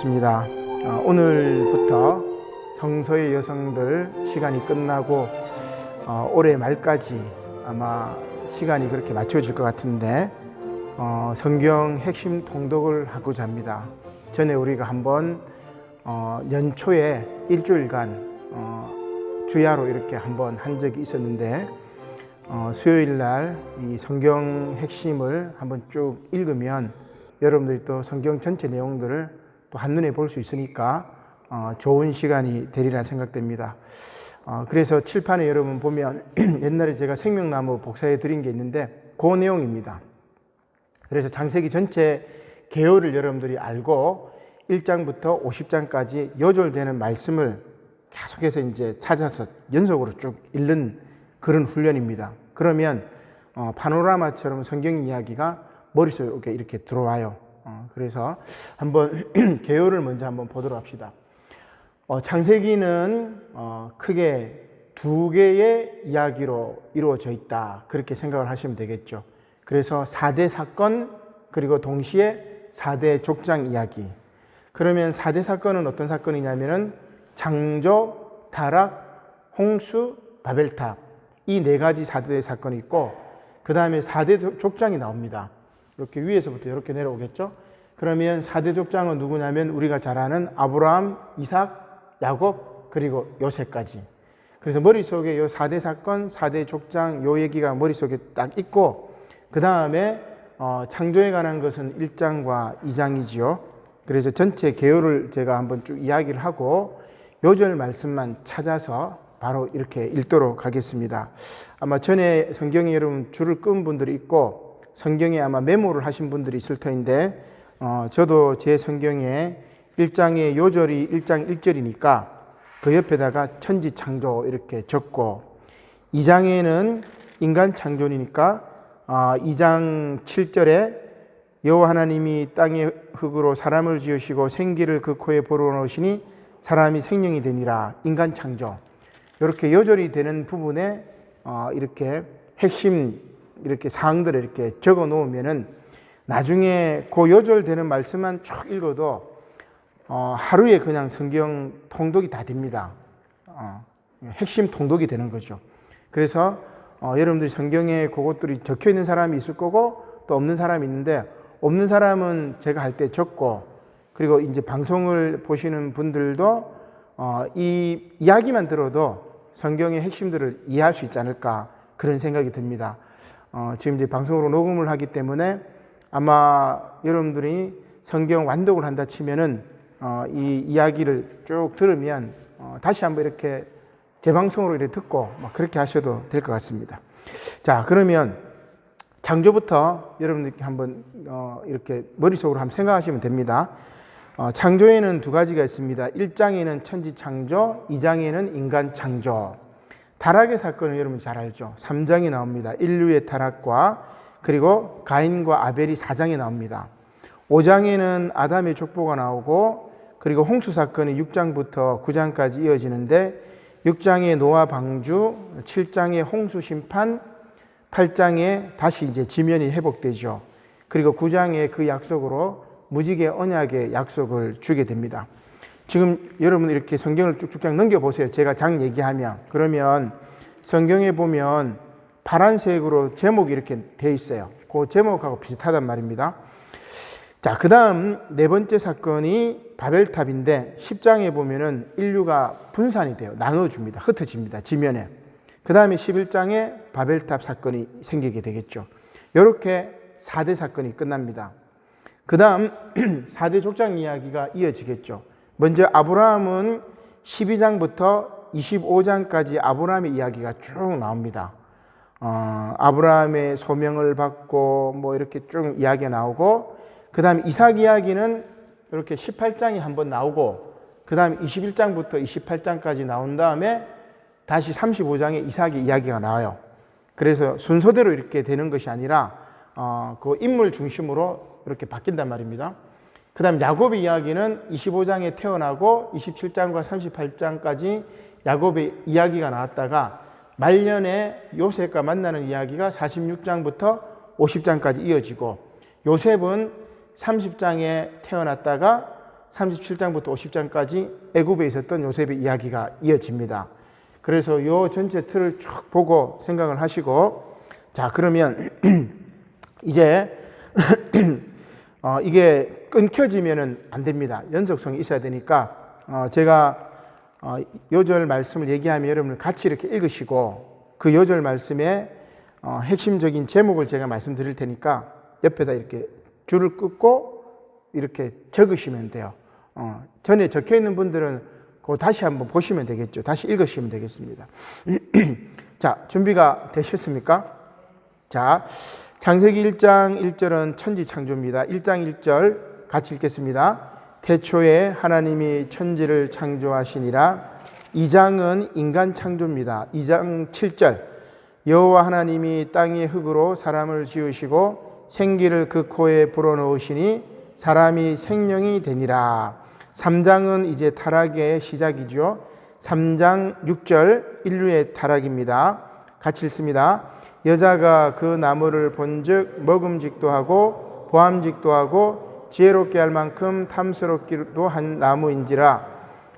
좋습니다. 오늘부터 성서의 여성들 시간이 끝나고 올해 말까지 아마 시간이 그렇게 맞춰질 것 같은데 성경 핵심 통독을 하고자 합니다. 전에 우리가 한번 연초에 일주일간 주야로 이렇게 한번 한 적이 있었는데 수요일 날 이 성경 핵심을 한번 쭉 읽으면 여러분들이 또 성경 전체 내용들을 또 한눈에 볼 수 있으니까 좋은 시간이 되리라 생각됩니다. 그래서 칠판에 여러분 보면 옛날에 제가 생명나무 복사해 드린 게 있는데 그 내용입니다. 그래서 창세기 전체 개요를 여러분들이 알고 1장부터 50장까지 요절되는 말씀을 계속해서 이제 찾아서 연속으로 쭉 읽는 그런 훈련입니다. 그러면 파노라마처럼 성경 이야기가 머릿속에 이렇게 들어와요. 그래서 한번 개요를 먼저 한번 보도록 합시다. 창세기는 크게 두 개의 이야기로 이루어져 있다. 그렇게 생각을 하시면 되겠죠. 그래서 4대 사건 그리고 동시에 4대 족장 이야기. 그러면 4대 사건은 어떤 사건이냐면은 창조, 타락, 홍수, 바벨탑 이 네 가지 4대 사건이 있고 그 다음에 4대 족장이 나옵니다. 이렇게 위에서부터 이렇게 내려오겠죠. 그러면 4대 족장은 누구냐면 우리가 잘 아는 아브라함, 이삭, 야곱 그리고 요셉까지. 그래서 머릿속에 요 4대 사건, 4대 족장 요 얘기가 머릿속에 딱 있고 그 다음에 창조에 관한 것은 1장과 2장이지요. 그래서 전체 개요를 제가 한번 쭉 이야기를 하고 요절 말씀만 찾아서 바로 이렇게 읽도록 하겠습니다. 아마 전에 성경에 여러분 줄을 끈 분들이 있고 성경에 아마 메모를 하신 분들이 있을 터인데 저도 제 성경에 1장의 요절이 1장 1절이니까 그 옆에다가 천지창조 이렇게 적고 2장에는 인간 창조니까 2장 7절에 여호와 하나님이 땅의 흙으로 사람을 지으시고 생기를 그 코에 불어넣으시니 사람이 생명이 되니라. 인간 창조. 이렇게 요절이 되는 부분에 이렇게 핵심 이렇게 사항들을 이렇게 적어 놓으면은 나중에 그 요절되는 말씀만 쭉 읽어도 하루에 그냥 성경 통독이 다 됩니다. 핵심 통독이 되는 거죠. 그래서 여러분들이 성경에 그것들이 적혀 있는 사람이 있을 거고 또 없는 사람이 있는데 없는 사람은 제가 할 때 적고 그리고 이제 방송을 보시는 분들도 이 이야기만 들어도 성경의 핵심들을 이해할 수 있지 않을까 그런 생각이 듭니다. 지금 이제 방송으로 녹음을 하기 때문에 아마 여러분들이 성경 완독을 한다 치면은 이 이야기를 쭉 들으면 다시 한번 이렇게 재방송으로 이렇게 듣고 그렇게 하셔도 될 것 같습니다. 자, 그러면 창조부터 여러분들께 한번 이렇게 머릿속으로 한번 생각하시면 됩니다. 창조에는 두 가지가 있습니다. 1장에는 천지 창조, 2장에는 인간 창조. 타락의 사건은 여러분 잘 알죠. 3장에 나옵니다. 인류의 타락과 그리고 가인과 아벨이 4장에 나옵니다. 5장에는 아담의 족보가 나오고 그리고 홍수 사건이 6장부터 9장까지 이어지는데 6장에 노아 방주, 7장에 홍수 심판, 8장에 다시 이제 지면이 회복되죠. 그리고 9장에 그 약속으로 무지개 언약의 약속을 주게 됩니다. 지금 여러분 이렇게 성경을 쭉쭉 넘겨보세요. 제가 장 얘기하면 그러면 성경에 보면 파란색으로 제목이 이렇게 돼 있어요. 그 제목하고 비슷하단 말입니다. 자, 그 다음 네 번째 사건이 바벨탑인데 10장에 보면은 인류가 분산이 돼요. 나눠줍니다. 흩어집니다. 지면에. 그 다음에 11장에 바벨탑 사건이 생기게 되겠죠. 이렇게 4대 사건이 끝납니다. 그 다음 4대 족장 이야기가 이어지겠죠. 먼저 아브라함은 12장부터 25장까지 아브라함의 이야기가 쭉 나옵니다. 아브라함의 소명을 받고 뭐 이렇게 쭉 이야기가 나오고 그 다음 이삭 이야기는 이렇게 18장이 한번 나오고 그 다음 21장부터 28장까지 나온 다음에 다시 35장에 이삭의 이야기가 나와요. 그래서 순서대로 이렇게 되는 것이 아니라 그 인물 중심으로 이렇게 바뀐단 말입니다. 그 다음 야곱의 이야기는 25장에 태어나고 27장과 38장까지 야곱의 이야기가 나왔다가 말년에 요셉과 만나는 이야기가 46장부터 50장까지 이어지고 요셉은 30장에 태어났다가 37장부터 50장까지 애굽에 있었던 요셉의 이야기가 이어집니다. 그래서 요 전체 틀을 쭉 보고 생각을 하시고, 자, 그러면 이제 이게 끊겨지면은 안 됩니다. 연속성이 있어야 되니까 제가 요절 말씀을 얘기하면 여러분 같이 이렇게 읽으시고, 그 요절 말씀의 핵심적인 제목을 제가 말씀드릴 테니까 옆에다 이렇게 줄을 끊고 이렇게 적으시면 돼요. 전에 적혀 있는 분들은 그거 다시 한번 보시면 되겠죠. 다시 읽으시면 되겠습니다. 자, 준비가 되셨습니까? 자, 창세기 1장 1절은 천지 창조입니다. 1장 1절 같이 읽겠습니다. 태초에 하나님이 천지를 창조하시니라. 2장은 인간 창조입니다. 2장 7절 여호와 하나님이 땅의 흙으로 사람을 지으시고 생기를 그 코에 불어넣으시니 사람이 생명이 되니라. 3장은 이제 타락의 시작이죠. 3장 6절 인류의 타락입니다. 같이 읽습니다. 여자가 그 나무를 본즉 먹음직도 하고 보암직도 하고 지혜롭게 할 만큼 탐스럽기도 한 나무인지라.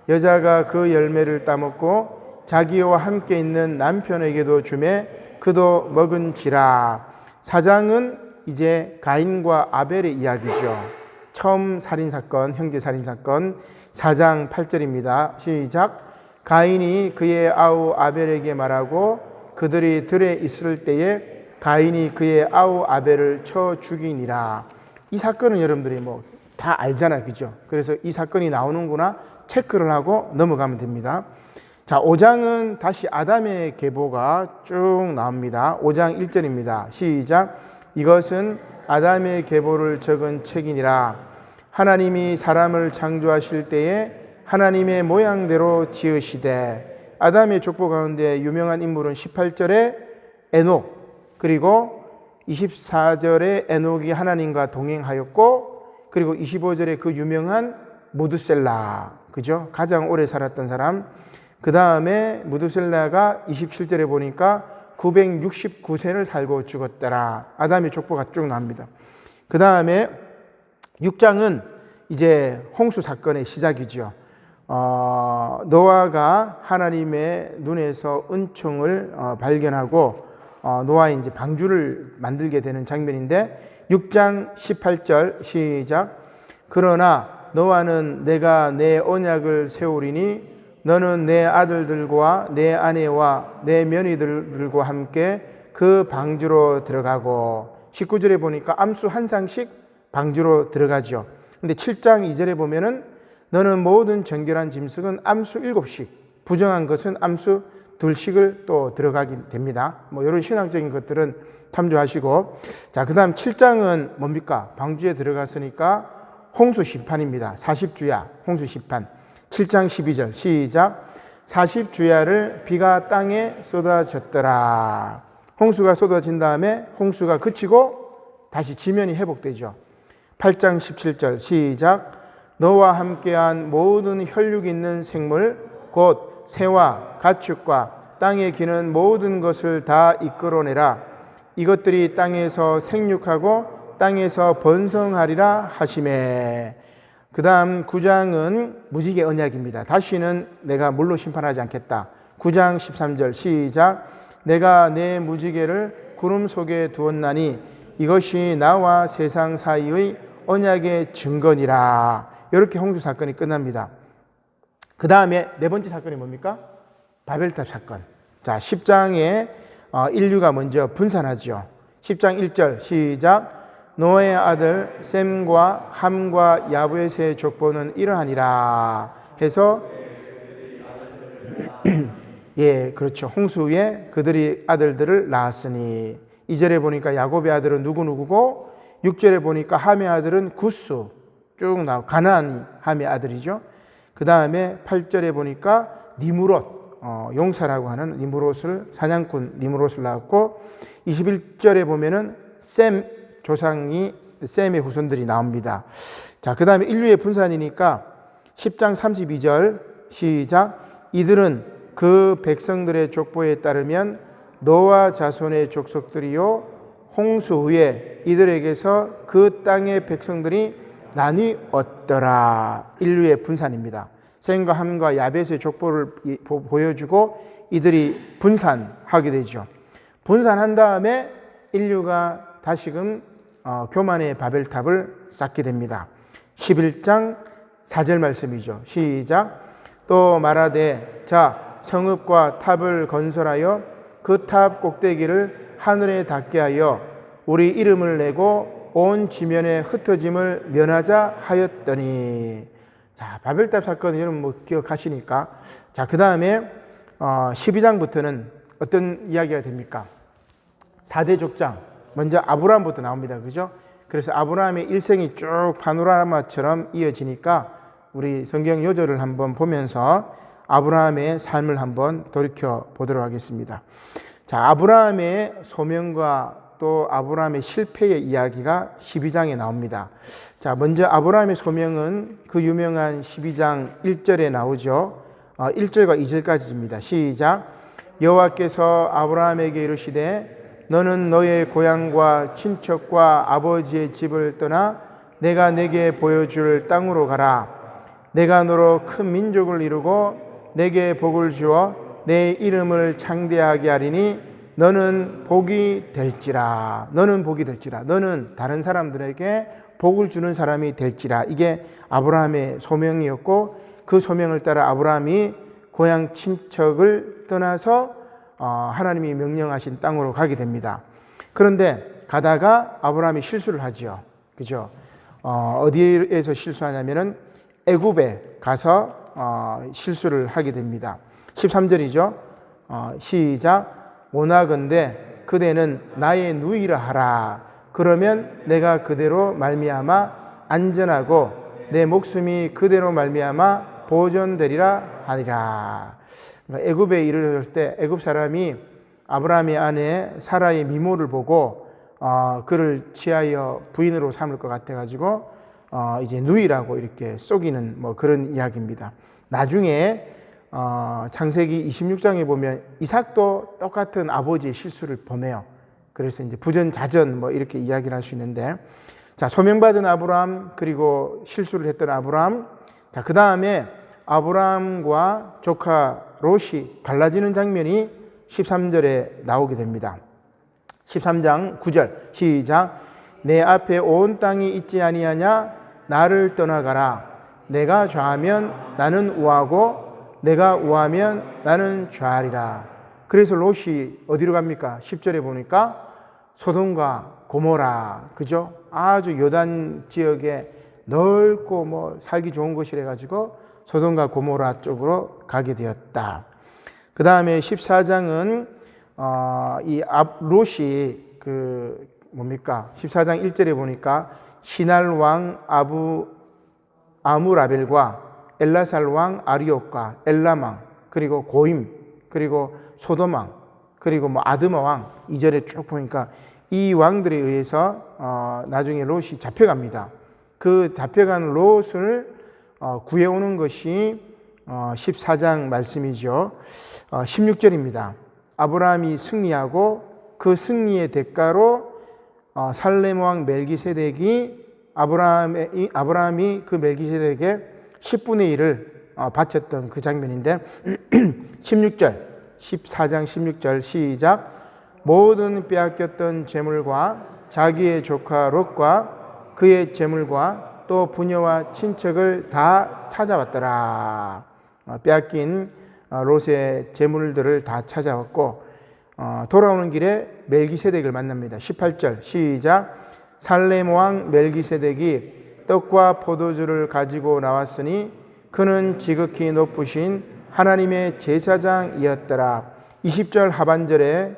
여자가 그 열매를 따먹고 자기와 함께 있는 남편에게도 주매 그도 먹은지라. 4장은 이제 가인과 아벨의 이야기죠. 처음 살인사건, 형제살인사건. 4장 8절입니다. 시작. 가인이 그의 아우 아벨에게 말하고 그들이 들에 있을 때에 가인이 그의 아우 아벨을 쳐 죽이니라. 이 사건은 여러분들이 뭐 다 알잖아요, 그죠? 그래서 이 사건이 나오는구나 체크를 하고 넘어가면 됩니다. 자, 5장은 다시 아담의 계보가 쭉 나옵니다. 5장 1절입니다. 시작. 이것은 아담의 계보를 적은 책이니라. 하나님이 사람을 창조하실 때에 하나님의 모양대로 지으시되. 아담의 족보 가운데 유명한 인물은 18절에 에녹, 그리고 24절에 에녹이 하나님과 동행하였고, 그리고 25절에 그 유명한 무드셀라, 그죠? 가장 오래 살았던 사람. 그 다음에 무드셀라가 27절에 보니까 969세를 살고 죽었더라. 아담의 족보가 쭉 나옵니다. 그 다음에 6장은 이제 홍수 사건의 시작이죠. 노아가 하나님의 눈에서 은총을 발견하고 노아의 이제 방주를 만들게 되는 장면인데, 6장 18절 시작. 그러나 노아는 내가 내 언약을 세우리니 너는 내 아들들과 내 아내와 내 며느리들과 함께 그 방주로 들어가고. 19절에 보니까 암수 한 쌍씩 방주로 들어가죠. 근데 7장 2절에 보면은 너는 모든 정결한 짐승은 암수 7씩, 부정한 것은 암수 2씩을 또 들어가게 됩니다. 뭐 이런 신학적인 것들은 참조하시고. 자, 그 다음 7장은 뭡니까? 방주에 들어갔으니까 홍수 심판입니다. 40주야 홍수 심판. 7장 12절 시작. 40주야를 비가 땅에 쏟아졌더라. 홍수가 쏟아진 다음에 홍수가 그치고 다시 지면이 회복되죠. 8장 17절 시작. 너와 함께한 모든 혈육 있는 생물 곧 새와 가축과 땅에 기는 모든 것을 다 이끌어내라. 이것들이 땅에서 생육하고 땅에서 번성하리라 하시매. 그 다음 9장은 무지개 언약입니다. 다시는 내가 물로 심판하지 않겠다. 9장 13절 시작. 내가 내 무지개를 구름 속에 두었나니 이것이 나와 세상 사이의 언약의 증거니라. 이렇게 홍수 사건이 끝납니다. 그 다음에 네 번째 사건이 뭡니까? 바벨탑 사건. 자, 10장에 인류가 먼저 분산하죠. 10장 1절 시작. 노아의 아들 셈과 함과 야벳의 족보는 이러하니라 해서 예, 그렇죠. 홍수 후에 그들이 아들들을 낳았으니. 2절에 보니까 야곱의 아들은 누구누구고, 6절에 보니까 함의 아들은 구스 쭉 나오고 가나안이 함의 아들이죠. 그 다음에 8절에 보니까 니므롯, 용사라고 하는 니므롯을, 사냥꾼 니므롯을 낳았고, 21절에 보면은 셈 조상이, 셈의 후손들이 나옵니다. 자, 그 다음에 인류의 분산이니까 10장 32절 시작. 이들은 그 백성들의 족보에 따르면 노아 자손의 족속들이요 홍수 후에 이들에게서 그 땅의 백성들이 나뉘었더라. 인류의 분산입니다. 셈과 함과 야벳의 족보를 보여주고 이들이 분산하게 되죠. 분산한 다음에 인류가 다시금 교만의 바벨탑을 쌓게 됩니다. 11장 4절 말씀이죠. 시작. 또 말하되 자 성읍과 탑을 건설하여 그 탑 꼭대기를 하늘에 닿게 하여 우리 이름을 내고 온 지면에 흩어짐을 면하자 하였더니. 자, 바벨탑 사건 여러분 뭐 기억하시니까. 자, 그 다음에 12장부터는 어떤 이야기가 됩니까? 4대 족장. 먼저 아브라함부터 나옵니다. 그죠? 그래서 아브라함의 일생이 쭉 파노라마처럼 이어지니까 우리 성경 요절을 한번 보면서 아브라함의 삶을 한번 돌이켜 보도록 하겠습니다. 자, 아브라함의 소명과 또 아브라함의 실패의 이야기가 12장에 나옵니다. 자, 먼저 아브라함의 소명은 그 유명한 12장 1절에 나오죠. 1절과 2절까지입니다. 시작. 여호와께서 아브라함에게 이르시되 너는 너의 고향과 친척과 아버지의 집을 떠나 내가 내게 보여줄 땅으로 가라. 내가 너로 큰 민족을 이루고 내게 복을 주어 내 이름을 창대하게 하리니 너는 복이 될지라. 너는 복이 될지라. 너는 다른 사람들에게 복을 주는 사람이 될지라. 이게 아브라함의 소명이었고 그 소명을 따라 아브라함이 고향 친척을 떠나서 하나님이 명령하신 땅으로 가게 됩니다. 그런데 가다가 아브라함이 실수를 하지요. 그죠? 어디에서 실수하냐면은 애굽에 가서 실수를 하게 됩니다. 13절이죠. 시작. 원하건대 그대는 나의 누이라 하라. 그러면 내가 그대로 말미암아 안전하고 내 목숨이 그대로 말미암아 보존되리라 하리라. 애굽에 이르렀을 때 애굽 사람이 아브라함의 아내 사라의 미모를 보고 그를 취하여 부인으로 삼을 것 같아가지고 이제 누이라고 이렇게 속이는 뭐 그런 이야기입니다. 나중에 창세기 26장에 보면 이삭도 똑같은 아버지의 실수를 범해요. 그래서 이제 부전자전 뭐 이렇게 이야기를 할 수 있는데, 자, 소명받은 아브라함 그리고 실수를 했던 아브라함. 자, 그 다음에 아브라함과 조카 롯이 갈라지는 장면이 13절에 나오게 됩니다. 13장 9절 시작. 내 앞에 온 땅이 있지 아니하냐? 나를 떠나가라. 내가 좌하면 나는 우하고 내가 우하면 나는 좌하리라. 그래서 롯이 어디로 갑니까? 10절에 보니까 소돔과 고모라. 그죠? 아주 요단 지역에 넓고 뭐 살기 좋은 곳이래 가지고 소돔과 고모라 쪽으로 가게 되었다. 그 다음에 14장은 이 롯이 그 뭡니까? 14장 1절에 보니까 시날 왕 아무라벨과 엘라살 왕 아리옥과 엘람 왕 그리고 고임 그리고 소돔 왕 그리고 뭐 아드마 왕 2절에 쭉 보니까 이 왕들에 의해서 나중에 롯이 잡혀갑니다. 그 잡혀간 롯을 구해오는 것이 14장 말씀이죠. 16절입니다. 아브라함이 승리하고 그 승리의 대가로 살렘 왕 멜기세덱이 아브라함이 그 멜기세덱에게 10분의 1을 바쳤던 그 장면인데 16절 14장 16절 시작. 모든 빼앗겼던 재물과 자기의 조카 롯과 그의 재물과 또 부녀와 친척을 다 찾아왔더라. 빼앗긴 롯의 재물들을 다 찾아왔고 돌아오는 길에 멜기세덱을 만납니다. 18절 시작. 살렘 왕 멜기세덱이 떡과 포도주를 가지고 나왔으니 그는 지극히 높으신 하나님의 제사장이었더라. 20절 하반절에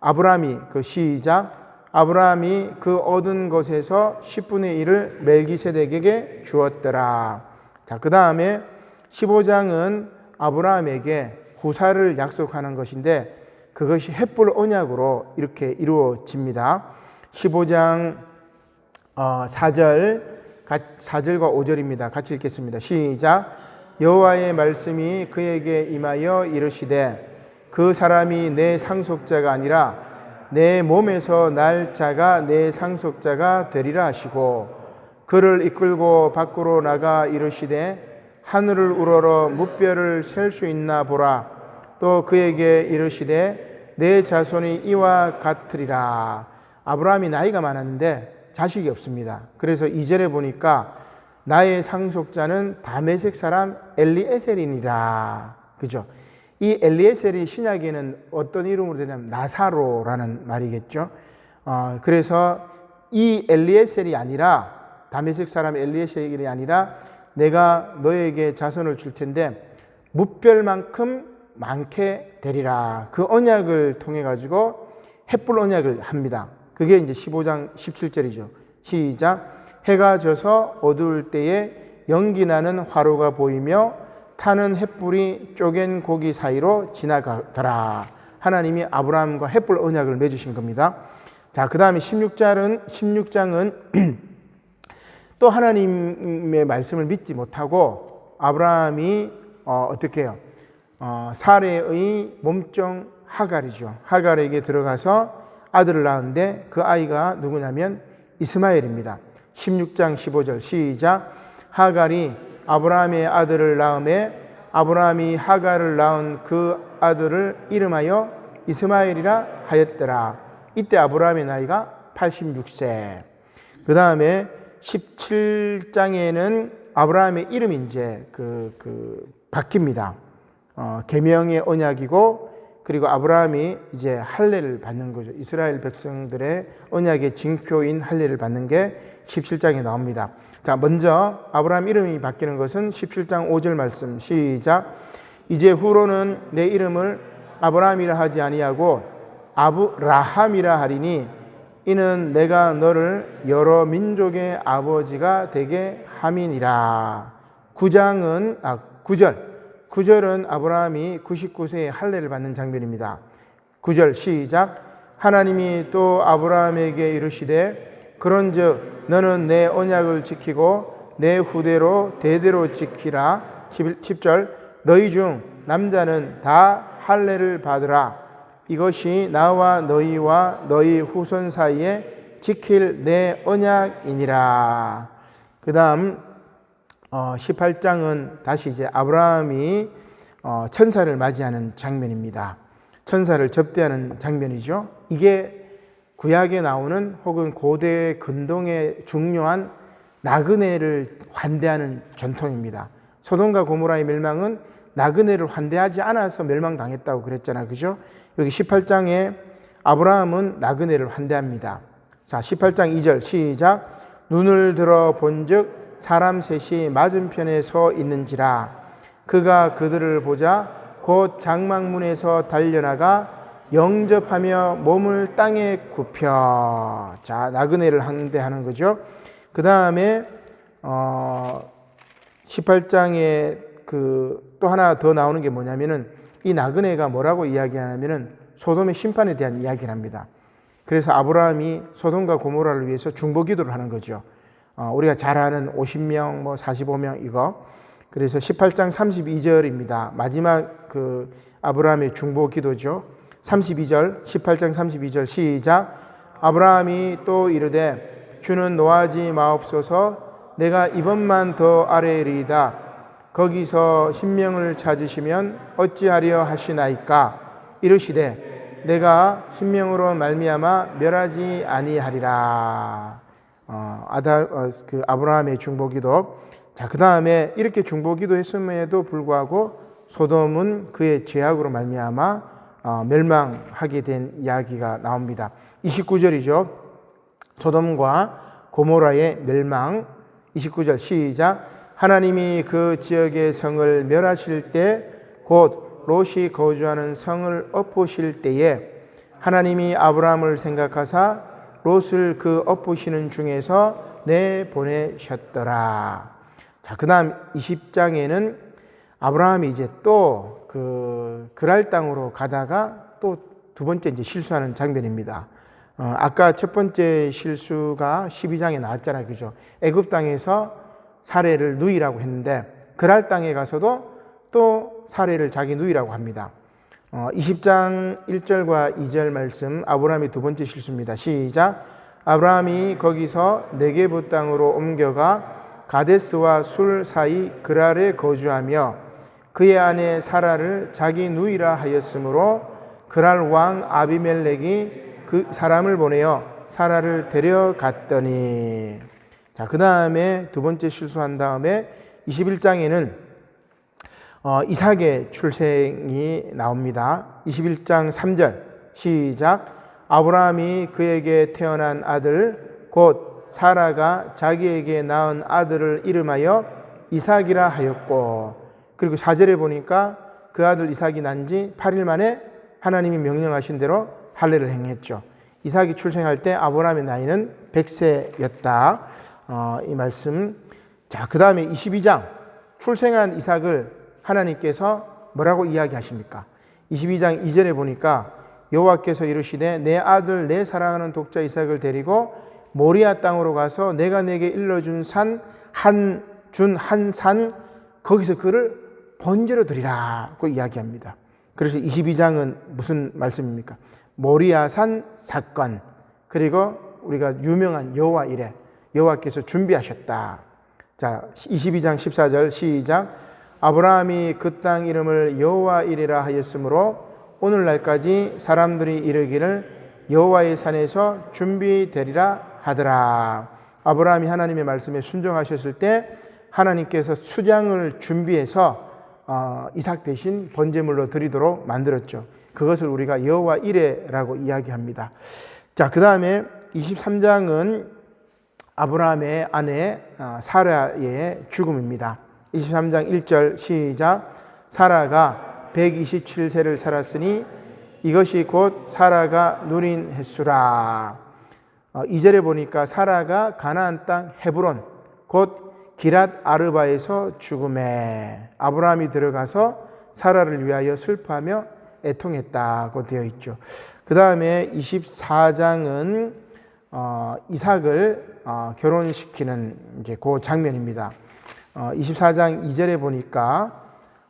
아브라함이 그 시작. 아브라함이 그 얻은 것에서 10분의 1을 멜기세덱에게 주었더라. 자, 그 다음에 15장은 아브라함에게 후사를 약속하는 것인데 그것이 헷불 언약으로 이렇게 이루어집니다. 15장 4절과 5절입니다. 같이 읽겠습니다. 시작. 여호와의 말씀이 그에게 임하여 이르시되 그 사람이 내 상속자가 아니라 내 몸에서 날 자가 내 상속자가 되리라 하시고 그를 이끌고 밖으로 나가 이르시되 하늘을 우러러 무뼈를 셀 수 있나 보라. 또 그에게 이르시되 내 자손이 이와 같으리라. 아브라함이 나이가 많았는데 자식이 없습니다. 그래서 2절에 보니까 나의 상속자는 다메섹 사람 엘리에셀이니라. 그죠? 이 엘리에셀이 신약에는 어떤 이름으로 되냐면 나사로라는 말이겠죠. 그래서 이 엘리에셀이 아니라 다메섹 사람 엘리에셀이 아니라 내가 너에게 자손을 줄 텐데 무별만큼 많게 되리라. 그 언약을 통해 가지고 햇불 언약을 합니다. 그게 이제 15장 17절이죠. 시작. 해가 져서 어두울 때에 연기 나는 화로가 보이며 타는 햇불이 쪼갠 고기 사이로 지나가더라. 하나님이 아브라함과 햇불 언약을 맺으신 겁니다. 자, 그 다음에 16장은 또 하나님의 말씀을 믿지 못하고 아브라함이 어떻게 해요? 사레의 몸종 하갈이죠. 하갈에게 들어가서 아들을 낳았는데 그 아이가 누구냐면 이스마엘입니다. 16장 15절 시작. 하갈이 아브라함의 아들을 낳음에 아브라함이 하갈을 낳은 그 아들을 이름하여 이스마엘이라 하였더라. 이때 아브라함의 나이가 86세. 그 다음에 17장에는 아브라함의 이름이 이제 바뀝니다. 계명의 언약이고, 그리고 아브라함이 이제 할례를 받는 거죠. 이스라엘 백성들의 언약의 징표인 할례를 받는 게 17장에 나옵니다. 자, 먼저 아브라함 이름이 바뀌는 것은 17장 5절 말씀 시작. 이제 후로는 내 이름을 아브라함이라 하지 아니하고 아브라함이라 하리니 이는 내가 너를 여러 민족의 아버지가 되게 함이니라. 9절은 아브라함이 99세에 할례를 받는 장면입니다. 9절 시작. 하나님이 또 아브라함에게 이르시되 그런즉 너는 내 언약을 지키고 내 후대로 대대로 지키라. 10절 너희 중 남자는 다 할례를 받으라. 이것이 나와 너희와 너희 후손 사이에 지킬 내 언약이니라. 그 다음 18장은 다시 이제 아브라함이 천사를 맞이하는 장면입니다. 천사를 접대하는 장면이죠. 이게 구약에 나오는 혹은 고대 근동의 중요한 나그네를 환대하는 전통입니다. 소돔과 고모라의 멸망은 나그네를 환대하지 않아서 멸망당했다고 그랬잖아요. 그죠? 여기 18장에 아브라함은 나그네를 환대합니다. 자, 18장 2절 시작. 눈을 들어 본즉 사람 셋이 맞은편에 서 있는지라. 그가 그들을 보자 곧 장막문에서 달려나가 영접하며 몸을 땅에 굽혀. 자, 나그네를 환대하는 거죠. 그 다음에 18장에 또 하나 더 나오는 게 뭐냐면은 이 나그네가 뭐라고 이야기하냐면은 소돔의 심판에 대한 이야기를 합니다. 그래서 아브라함이 소돔과 고모라를 위해서 중보기도를 하는 거죠. 우리가 잘 아는 50명, 45명 이거. 그래서 18장 32절입니다. 마지막 아브라함의 중보기도죠. 32절, 18장 32절 시작. 아브라함이 또 이르되 주는 노하지 마옵소서. 내가 이번만 더 아뢰리이다. 거기서 신명을 찾으시면 어찌하려 하시나이까. 이르시되 내가 신명으로 말미암아 멸하지 아니하리라. 아브라함의 중보기도. 자, 그 다음에 이렇게 중보기도 했음에도 불구하고 소돔은 그의 죄악으로 말미암아 멸망하게 된 이야기가 나옵니다. 29절이죠. 소돔과 고모라의 멸망. 29절 시작. 하나님이 그 지역의 성을 멸하실 때 곧 롯이 거주하는 성을 엎으실 때에 하나님이 아브라함을 생각하사 롯을 그 엎으시는 중에서 내보내셨더라. 자, 그 다음 20장에는 아브라함이 이제 또 그랄 땅으로 가다가 또 두 번째 이제 실수하는 장면입니다. 아까 첫 번째 실수가 12장에 나왔잖아요. 그죠? 애굽 땅에서 사례를 누이라고 했는데 그랄 땅에 가서도 또 사례를 자기 누이라고 합니다. 20장 1절과 2절 말씀, 아브라함의 두 번째 실수입니다. 시작. 아브라함이 거기서 네게부 땅으로 옮겨가 가데스와 술 사이 그랄에 거주하며 그의 아내 사라를 자기 누이라 하였으므로 그랄 왕 아비멜렉이 그 사람을 보내어 사라를 데려갔더니. 자, 그 다음에 두 번째 실수한 다음에 21장에는 이삭의 출생이 나옵니다. 21장 3절 시작. 아브라함이 그에게 태어난 아들 곧 사라가 자기에게 낳은 아들을 이름하여 이삭이라 하였고, 그리고 4절에 보니까 그 아들 이삭이 난 지 8일 만에 하나님이 명령하신 대로 할례를 행했죠. 이삭이 출생할 때 아브라함의 나이는 100세였다. 이 말씀. 자, 그 다음에 22장 출생한 이삭을 하나님께서 뭐라고 이야기하십니까? 22장 2절에 보니까 여호와께서 이르시되 내 아들 내 사랑하는 독자 이삭을 데리고 모리아 땅으로 가서 내가 내게 일러준 산 한 산 거기서 그를 번제로 드리라고 이야기합니다. 그래서 22장은 무슨 말씀입니까? 모리아산 사건, 그리고 우리가 유명한 여호와 이레, 여호와께서 준비하셨다. 자, 22장 14절 시작. 아브라함이 그 땅 이름을 여호와 이레라 하였으므로 오늘날까지 사람들이 이르기를 여호와의 산에서 준비되리라 하더라. 아브라함이 하나님의 말씀에 순종하셨을 때 하나님께서 수장을 준비해서 이삭 대신 번제물로 드리도록 만들었죠. 그것을 우리가 여호와 이레라고 이야기합니다. 자, 그 다음에 23장은 아브라함의 아내 사라의 죽음입니다. 23장 1절 시작. 사라가 127세를 살았으니 이것이 곧 사라가 누린 횟수라. 2절에 보니까 사라가 가나안 땅 헤브론 곧 기랏 아르바에서 죽음에 아브라함이 들어가서 사라를 위하여 슬퍼하며 애통했다고 되어 있죠. 그 다음에 24장은 이삭을 결혼시키는 이제 그 장면입니다. 24장 2절에 보니까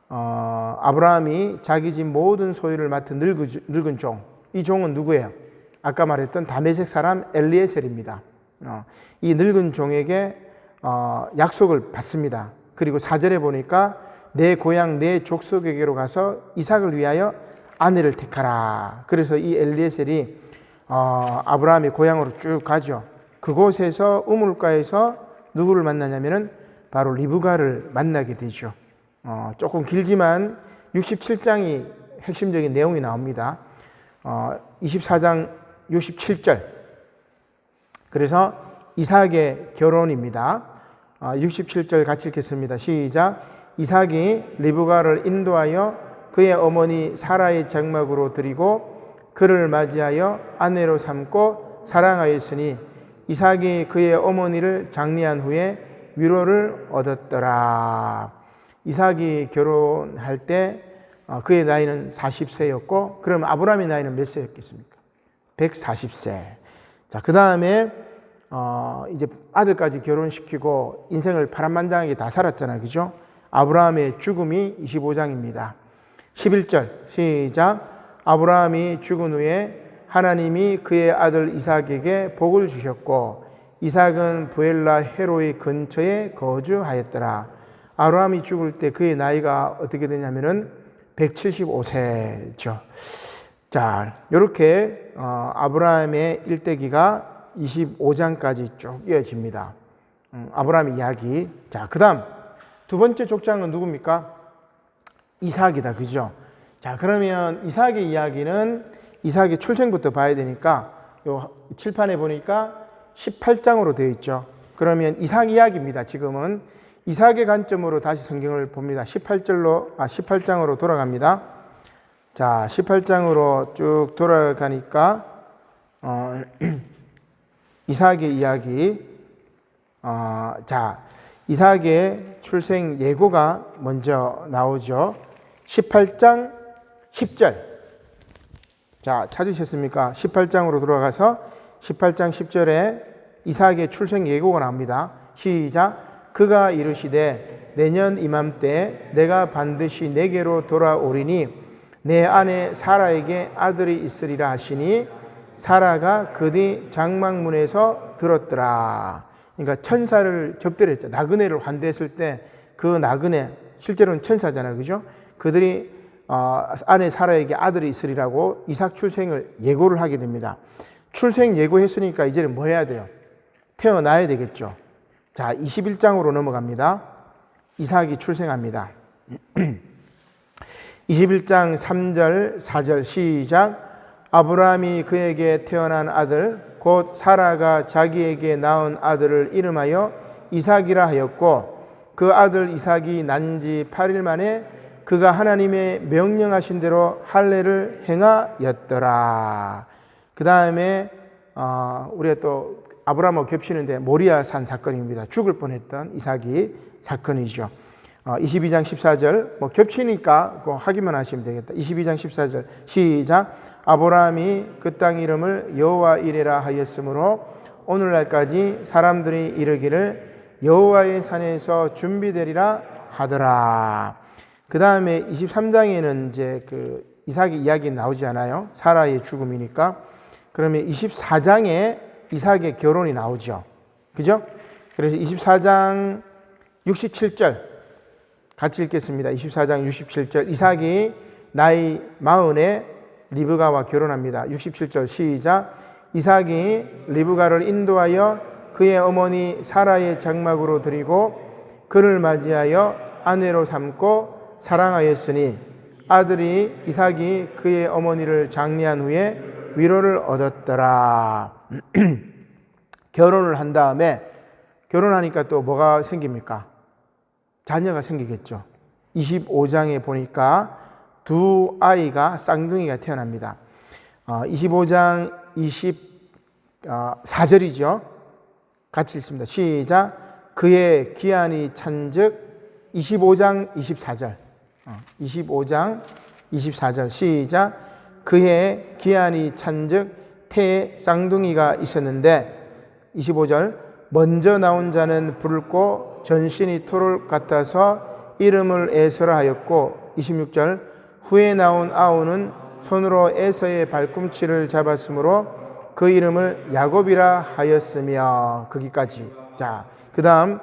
아브라함이 자기 집 모든 소유를 맡은 늙은 종, 이 종은 누구예요? 아까 말했던 다메섹 사람 엘리에셀입니다. 이 늙은 종에게 약속을 받습니다. 그리고 4절에 보니까 내 고향 내 족속에게로 가서 이삭을 위하여 아내를 택하라. 그래서 이 엘리에셀이 아브라함의 고향으로 쭉 가죠. 그곳에서 우물가에서 누구를 만나냐면은 바로 리브가를 만나게 되죠. 조금 길지만 67장이 핵심적인 내용이 나옵니다. 24장 67절. 그래서 이삭의 결혼입니다. 67절 같이 읽겠습니다. 시작. 이삭이 리브가를 인도하여 그의 어머니 사라의 장막으로 드리고 그를 맞이하여 아내로 삼고 사랑하였으니 이삭이 그의 어머니를 장례한 후에 위로를 얻었더라. 이삭이 결혼할 때 그의 나이는 40세였고 그럼 아브라함의 나이는 몇 세였겠습니까? 140세. 자, 그 다음에 이제 아들까지 결혼시키고 인생을 파란만장하게 다 살았잖아요. 그죠? 아브라함의 죽음이 25장입니다. 11절 시작. 아브라함이 죽은 후에 하나님이 그의 아들 이삭에게 복을 주셨고 이삭은 부엘라 헤로의 근처에 거주하였더라. 아브라함이 죽을 때 그의 나이가 어떻게 되냐면은 175세죠. 자, 이렇게 아브라함의 일대기가 25장까지 쭉 이어집니다. 아브라함 이야기. 자, 그 다음 두 번째 족장은 누굽니까? 이삭이다. 그죠? 자, 그러면 이삭의 이야기는 이삭의 출생부터 봐야 되니까 요 칠판에 보니까 18장으로 되어 있죠. 그러면 이삭 이야기입니다. 지금은 이삭의 관점으로 다시 성경을 봅니다. 18장으로 돌아갑니다. 자, 18장으로 쭉 돌아가니까 이삭의 이야기. 자, 이삭의 출생 예고가 먼저 나오죠. 18장 10절. 자, 찾으셨습니까? 18장으로 돌아가서 18장 10절에 이삭의 출생 예고가 나옵니다. 시작. 그가 이르시되 내년 이맘때 내가 반드시 내게로 돌아오리니 내 아내 사라에게 아들이 있으리라 하시니 사라가 그 뒤 장막문에서 들었더라. 그러니까 천사를 접대를 했죠. 나그네를 환대했을 때 그 나그네, 실제로는 천사잖아요. 그죠? 그들이 아내 사라에게 아들이 있으리라고 이삭 출생을 예고를 하게 됩니다. 출생 예고했으니까 이제는 뭐 해야 돼요? 태어나야 되겠죠. 자, 21장으로 넘어갑니다. 이삭이 출생합니다. 21장 3절, 4절 시작. 아브라함이 그에게 태어난 아들 곧 사라가 자기에게 낳은 아들을 이름하여 이삭이라 하였고 그 아들 이삭이 난 지 8일 만에 그가 하나님의 명령하신 대로 할례를 행하였더라. 그 다음에 우리가 또 아브라함하고 겹치는데 모리아산 사건입니다. 죽을 뻔했던 이삭이 사건이죠. 22장 14절 뭐 겹치니까 그거 하기만 하시면 되겠다. 22장 14절 시작. 아브라함이 그 땅 이름을 여호와 이레라 하였으므로 오늘날까지 사람들이 이르기를 여호와의 산에서 준비되리라 하더라. 그 다음에 23장에는 이제 그 이삭의 이야기 나오지 않아요. 사라의 죽음이니까. 그러면 24장에 이삭의 결혼이 나오죠. 그죠? 그래서 24장 67절 같이 읽겠습니다. 24장 67절 이삭이 나이 40에 리브가와 결혼합니다. 67절 시작. 이삭이 리브가를 인도하여 그의 어머니 사라의 장막으로 들이고 그를 맞이하여 아내로 삼고 사랑하였으니 아들이 이삭이 그의 어머니를 장례한 후에 위로를 얻었더라. 결혼을 한 다음에 결혼하니까 또 뭐가 생깁니까? 자녀가 생기겠죠. 25장에 보니까 두 아이가 쌍둥이가 태어납니다. 25장 24절이죠. 같이 읽습니다. 시작. 그의 기한이 찬즉 25장 24절 25장 24절 시작. 그의 기한이 찬즉 태에 쌍둥이가 있었는데 25절 먼저 나온 자는 붉고 전신이 토를 같아서 이름을 에서라 하였고 26절 후에 나온 아우는 손으로 에서의 발꿈치를 잡았으므로 그 이름을 야곱이라 하였으며 거기까지. 자, 그 다음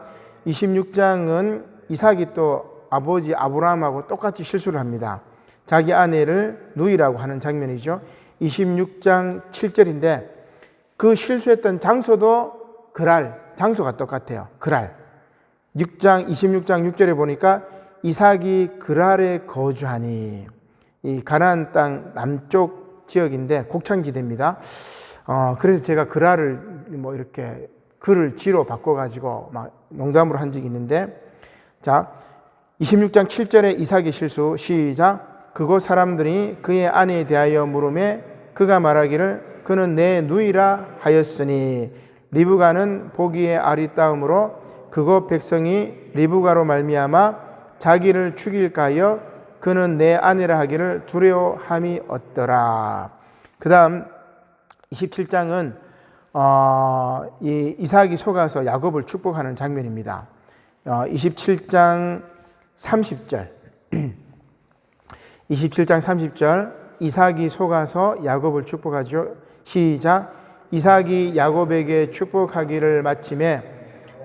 26장은 이삭이 또 아버지 아브라함하고 똑같이 실수를 합니다. 자기 아내를 누이라고 하는 장면이죠. 26장 7절인데 그 실수했던 장소도 그랄, 장소가 똑같아요. 그랄. 26장 6절에 보니까 이삭이 그랄에 거주하니 이 가나안 땅 남쪽 지역인데 곡창지대입니다. 그래서 제가 그랄을 뭐 이렇게 글을 지로 바꿔가지고 막 농담으로 한 적이 있는데 자 26장 7절에 이삭의 실수 시작. 그곳 사람들이 그의 아내에 대하여 물으매 그가 말하기를 그는 내 누이라 하였으니 리브가는 보기에 아리따움으로 그곳 백성이 리브가로 말미암아 자기를 죽일까 하여 그는 내 아내라 하기를 두려워함이 없더라. 그 다음 27장은 이 이삭이 속아서 야곱을 축복하는 장면입니다. 27장 30절 27장 30절 이삭이 속아서 야곱을 축복하죠. 시작. 이삭이 야곱에게 축복하기를 마침에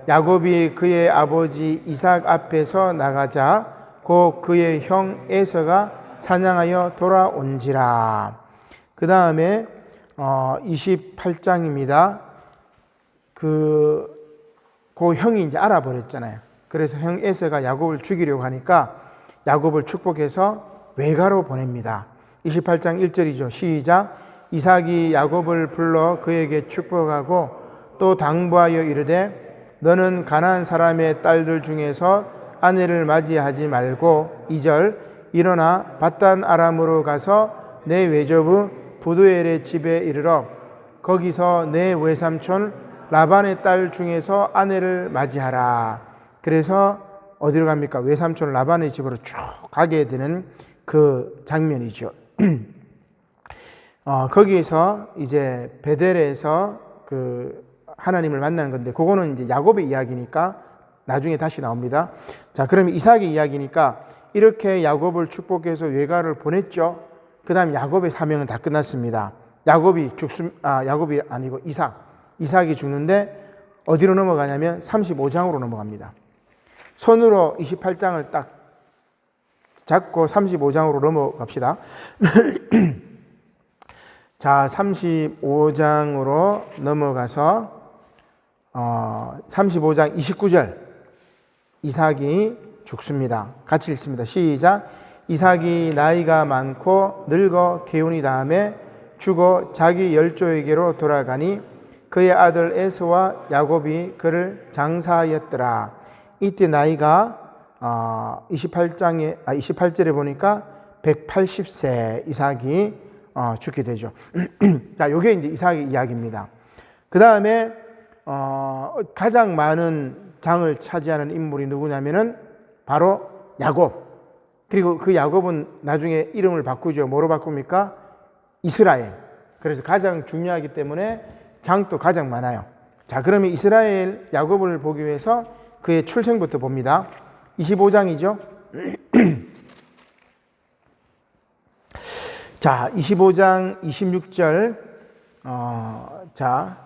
야곱이 그의 아버지 이삭 앞에서 나가자 곧 그의 형 에서가 사냥하여 돌아온지라. 그 다음에 28장입니다. 그 형이 이제 알아버렸잖아요. 그래서 형 에서가 야곱을 죽이려고 하니까 야곱을 축복해서 외가로 보냅니다. 28장 1절이죠. 시작. 이삭이 야곱을 불러 그에게 축복하고 또 당부하여 이르되 너는 가나안 사람의 딸들 중에서 아내를 맞이하지 말고 2절 일어나 밧단 아람으로 가서 내 외조부 부두엘의 집에 이르러 거기서 내 외삼촌 라반의 딸 중에서 아내를 맞이하라. 그래서 어디로 갑니까? 외삼촌 라반의 집으로 쭉 가게 되는 그 장면이죠. 거기에서 이제 베델에서 그 하나님을 만나는 건데 그거는 이제 야곱의 이야기니까 나중에 다시 나옵니다. 자, 그러면 이삭의 이야기니까 이렇게 야곱을 축복해서 외가를 보냈죠. 그 다음 야곱의 사명은 다 끝났습니다. 야곱이 아니고 이삭이 죽는데 어디로 넘어가냐면 35장으로 넘어갑니다. 손으로 28장을 딱 잡고 35장으로 넘어갑시다. 자, 35장으로 넘어가서 35장 29절 이삭이 죽습니다. 같이 읽습니다. 시작. 이삭이 나이가 많고 늙어 개운이 다음에 죽어 자기 열조에게로 돌아가니 그의 아들 에서와 야곱이 그를 장사하였더라. 이때 나이가 28절에 보니까 180세 이삭이 죽게 되죠. 자, 요게 이제 이삭의 이야기입니다. 그 다음에 가장 많은 장을 차지하는 인물이 누구냐면은 바로 야곱. 그리고 그 야곱은 나중에 이름을 바꾸죠. 뭐로 바꿉니까? 이스라엘. 그래서 가장 중요하기 때문에 장도 가장 많아요. 자, 그러면 이스라엘 야곱을 보기 위해서 그의 출생부터 봅니다. 25장이죠. 자, 25장 26절. 자,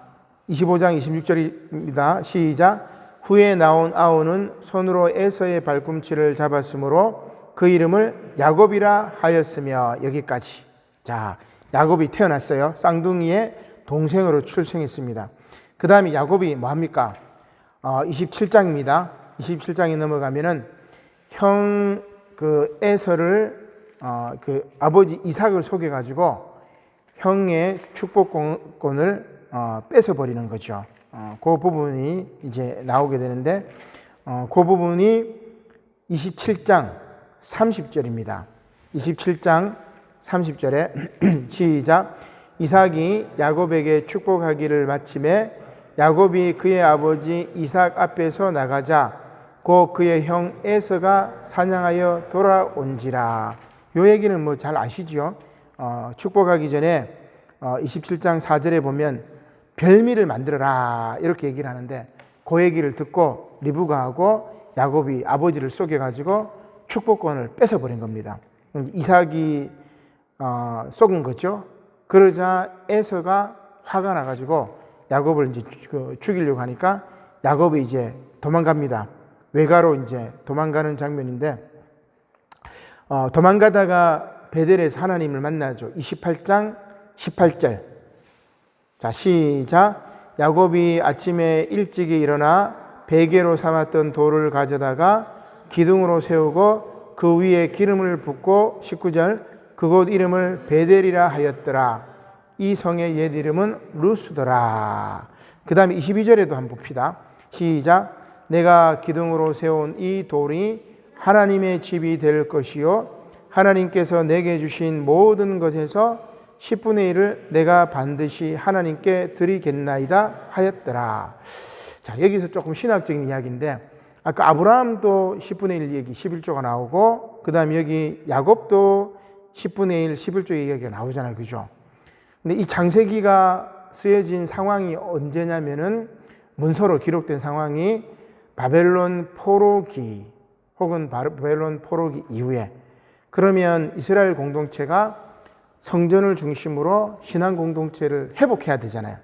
25장 26절입니다. 시작. 후에 나온 아우는 손으로 에서의 발꿈치를 잡았으므로 그 이름을 야곱이라 하였으며, 여기까지. 자, 야곱이 태어났어요. 쌍둥이의 동생으로 출생했습니다. 그 다음에 야곱이 뭐합니까? 27장입니다. 27장에 넘어가면은 에서를 아버지 이삭을 속여가지고 형의 축복권을 뺏어버리는 거죠. 그 부분이 이제 나오게 되는데, 그 부분이 27장 30절입니다. 27장 30절에 시작. 이삭이 야곱에게 축복하기를 마침에 야곱이 그의 아버지 이삭 앞에서 나가자 곧 그의 형 에서가 사냥하여 돌아온지라. 요 얘기는 뭐 잘 아시죠? 축복하기 전에 27장 4절에 보면 별미를 만들어라 이렇게 얘기를 하는데, 그 얘기를 듣고 리브가하고 야곱이 아버지를 속여가지고 축복권을 뺏어버린 겁니다. 이삭이 속은 거죠. 그러자 에서가 화가 나가지고 야곱을 이제 죽이려고 하니까 야곱이 이제 도망갑니다. 외가로 이제 도망가는 장면인데, 도망가다가 베델에서 하나님을 만나죠. 28장 18절. 자, 시작. 야곱이 아침에 일찍이 일어나 베개로 삼았던 돌을 가져다가 기둥으로 세우고 그 위에 기름을 붓고 19절. 그곳 이름을 베델이라 하였더라. 이 성의 옛 이름은 루스더라. 그 다음에 22절에도 한번 봅시다. 시작. 내가 기둥으로 세운 이 돌이 하나님의 집이 될 것이요 하나님께서 내게 주신 모든 것에서 10분의 1을 내가 반드시 하나님께 드리겠나이다 하였더라. 자, 여기서 조금 신학적인 이야기인데, 아까 아브라함도 10분의 1 얘기 11조가 나오고, 그 다음에 여기 야곱도 10분의 1 11조 얘기가 나오잖아요. 그죠? 근데 이 창세기가 쓰여진 상황이 언제냐면은, 문서로 기록된 상황이 바벨론 포로기 혹은 바벨론 포로기 이후에, 그러면 이스라엘 공동체가 성전을 중심으로 신앙 공동체를 회복해야 되잖아요.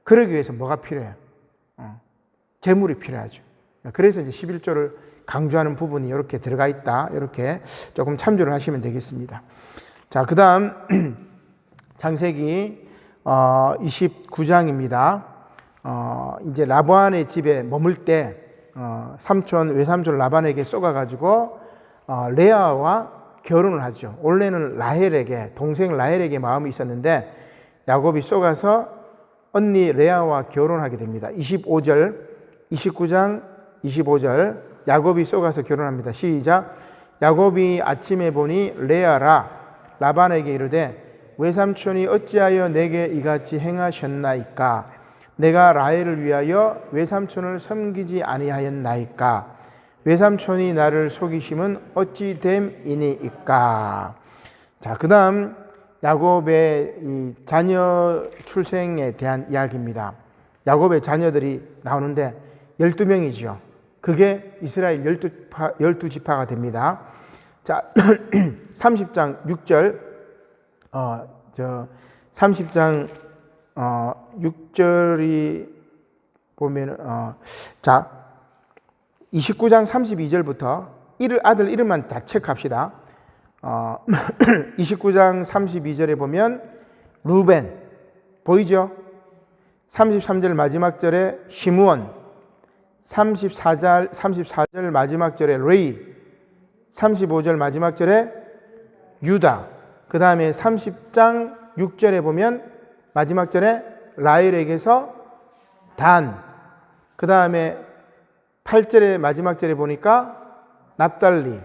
그러기 위해서 뭐가 필요해요? 재물이 필요하죠. 그래서 이제 11조를 강조하는 부분이 이렇게 들어가 있다. 이렇게 조금 참조를 하시면 되겠습니다. 자, 그 다음 창세기 29장입니다. 이제 라반의 집에 머물 때 외삼촌 라반에게 쏘가가지고 레아와 결혼을 하죠. 원래는 동생 라헬에게 마음이 있었는데 야곱이 쏘가서 언니 레아와 결혼하게 됩니다. 29장 25절 야곱이 쏘가서 결혼합니다. 시작. 야곱이 아침에 보니 레아라 라반에게 이르되 외삼촌이 어찌하여 내게 이같이 행하셨나이까? 내가 라헬을 위하여 외삼촌을 섬기지 아니하였나이까? 외삼촌이 나를 속이심은 어찌 됨이니이까? 자, 그 다음 야곱의 이 자녀 출생에 대한 이야기입니다. 야곱의 자녀들이 나오는데 12명이죠. 그게 이스라엘 12지파가 됩니다. 자, 30장 6절 30장 6절이 보면 자 29장 32절부터 아들 이름만 다 체크합시다. 29장 32절에 보면 루벤 보이죠? 33절 마지막 절에 시므온, 34절 마지막 절에 레이, 35절 마지막 절에 유다. 그 다음에 30장 6절에 보면 마지막 절에 라헬에게서 단. 그 다음에 8절의 마지막 절에 보니까 납달리.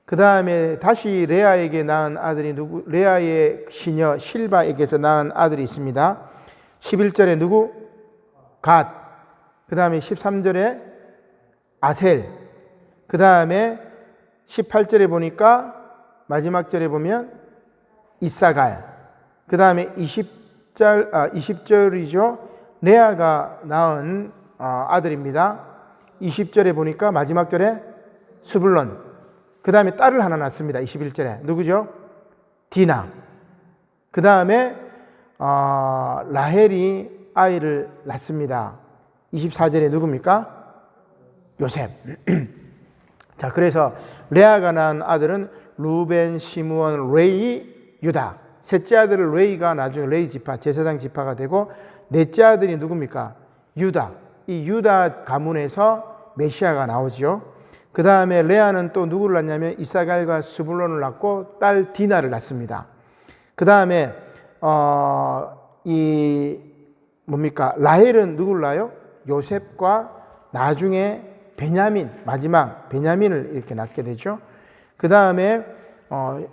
그 다음에 다시 레아에게 낳은 아들이 누구? 레아의 시녀 실바에게서 낳은 아들이 있습니다. 11절에 누구? 갓. 그 다음에 13절에 아셀. 그 다음에 18절에 보니까 마지막 절에 보면 이사갈. 그 다음에 20절이죠. 레아가 낳은 아들입니다. 20절에 보니까 마지막 절에 스불론. 그 다음에 딸을 하나 낳습니다. 21절에 누구죠? 디나. 그 다음에 라헬이 아이를 낳습니다. 24절에 누굽니까? 요셉. 자, 그래서 레아가 낳은 아들은 루벤, 시므온, 레이, 유다. 셋째 아들을 레이가 나중에 레이 지파, 제사장 지파가 되고, 넷째 아들이 누굽니까? 유다. 이 유다 가문에서 메시아가 나오죠. 그 다음에 레아는 또 누구를 낳냐면 이사갈과 스불론을 낳고 딸 디나를 낳습니다. 그 다음에 라헬은 누구를 낳아요? 요셉과 나중에 베냐민, 마지막 베냐민을 이렇게 낳게 되죠. 그 다음에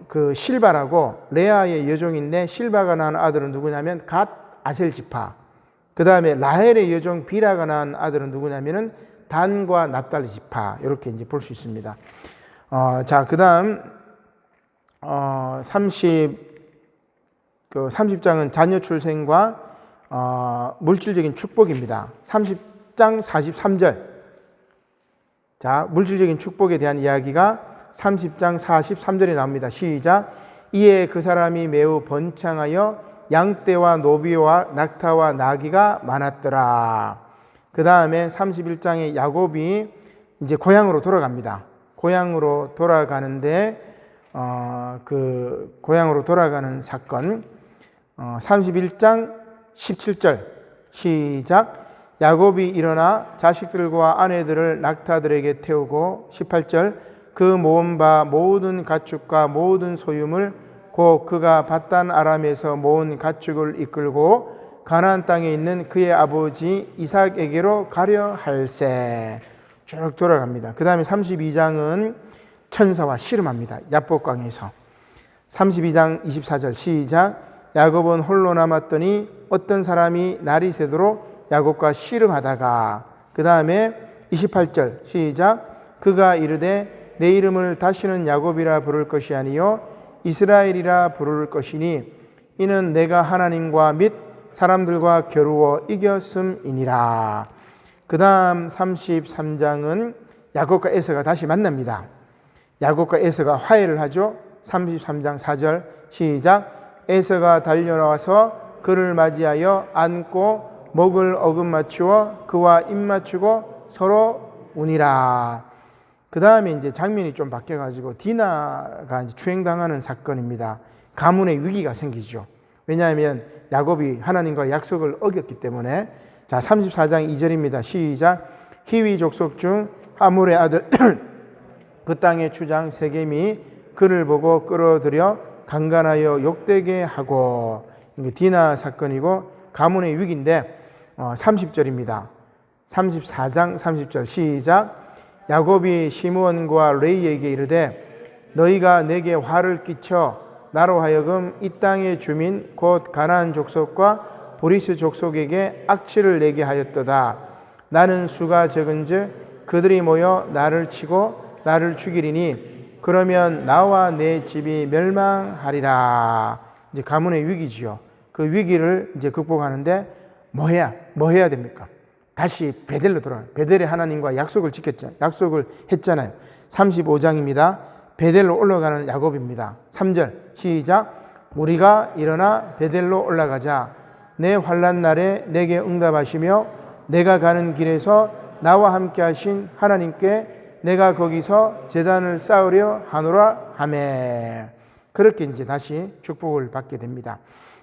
그 실바라고 레아의 여종인데 실바가 낳은 아들은 누구냐면 갓 아셀 지파. 그 다음에 라헬의 여종 비라가 낳은 아들은 누구냐면은 단과 납달리 지파. 이렇게 이제 볼 수 있습니다. 자, 그 다음 30장은 자녀 출생과 물질적인 축복입니다. 30장 43절. 자, 물질적인 축복에 대한 이야기가 30장 43절에 나옵니다. 시작. 이에 그 사람이 매우 번창하여 양떼와 노비와 낙타와 나귀가 많았더라. 그 다음에 31장에 야곱이 이제 고향으로 돌아갑니다. 고향으로 돌아가는데 그 고향으로 돌아가는 사건 31장 17절 시작. 야곱이 일어나 자식들과 아내들을 낙타들에게 태우고 18절 그 모은 바 모든 가축과 모든 소유물 곧 그가 밧단 아람에서 모은 가축을 이끌고 가나안 땅에 있는 그의 아버지 이삭에게로 가려 할세. 쭉 돌아갑니다. 그 다음에 32장은 천사와 씨름합니다. 야복강에서. 32장 24절 시작. 야곱은 홀로 남았더니 어떤 사람이 날이 새도록 야곱과 씨름하다가 그 다음에 28절 시작. 그가 이르되 내 이름을 다시는 야곱이라 부를 것이 아니요 이스라엘이라 부를 것이니 이는 내가 하나님과 및 사람들과 겨루어 이겼음이니라. 그 다음 33장은 야곱과 에서가 다시 만납니다. 야곱과 에서가 화해를 하죠. 33장 4절 시작. 에서가 달려나와서 그를 맞이하여 안고 목을 어긋맞추어 그와 입맞추고 서로 우니라. 그 다음에 이제 장면이 좀 바뀌어가지고 디나가 이제 추행당하는 사건입니다. 가문의 위기가 생기죠. 왜냐하면 야곱이 하나님과 약속을 어겼기 때문에. 자, 34장 2절입니다. 시작. 히위 족속 중 하물의 아들 그 땅의 주장 세겜이 그를 보고 끌어들여 강간하여 욕되게 하고. 이게 디나 사건이고 가문의 위기인데 30절입니다. 34장 30절 시작. 야곱이 시므온과 레이에게 이르되 너희가 내게 화를 끼쳐 나로 하여금 이 땅의 주민 곧 가나안 족속과 브리스 족속에게 악취를 내게 하였도다. 나는 수가 적은즉 그들이 모여 나를 치고 나를 죽이리니 그러면 나와 내 집이 멸망하리라. 이제 가문의 위기지요. 그 위기를 이제 극복하는데 뭐 해야 됩니까? 다시 베델로 돌아가요. 베델의 하나님과 약속을 했잖아요. 35장입니다. 베델로 올라가는 야곱입니다. 3절 시작. 우리가 일어나 베델로 올라가자. 내 환난 날에 내게 응답하시며 내가 가는 길에서 나와 함께 하신 하나님께 내가 거기서 제단을 쌓으려 하노라 하매. 그렇게 이제 다시 축복을 받게 됩니다.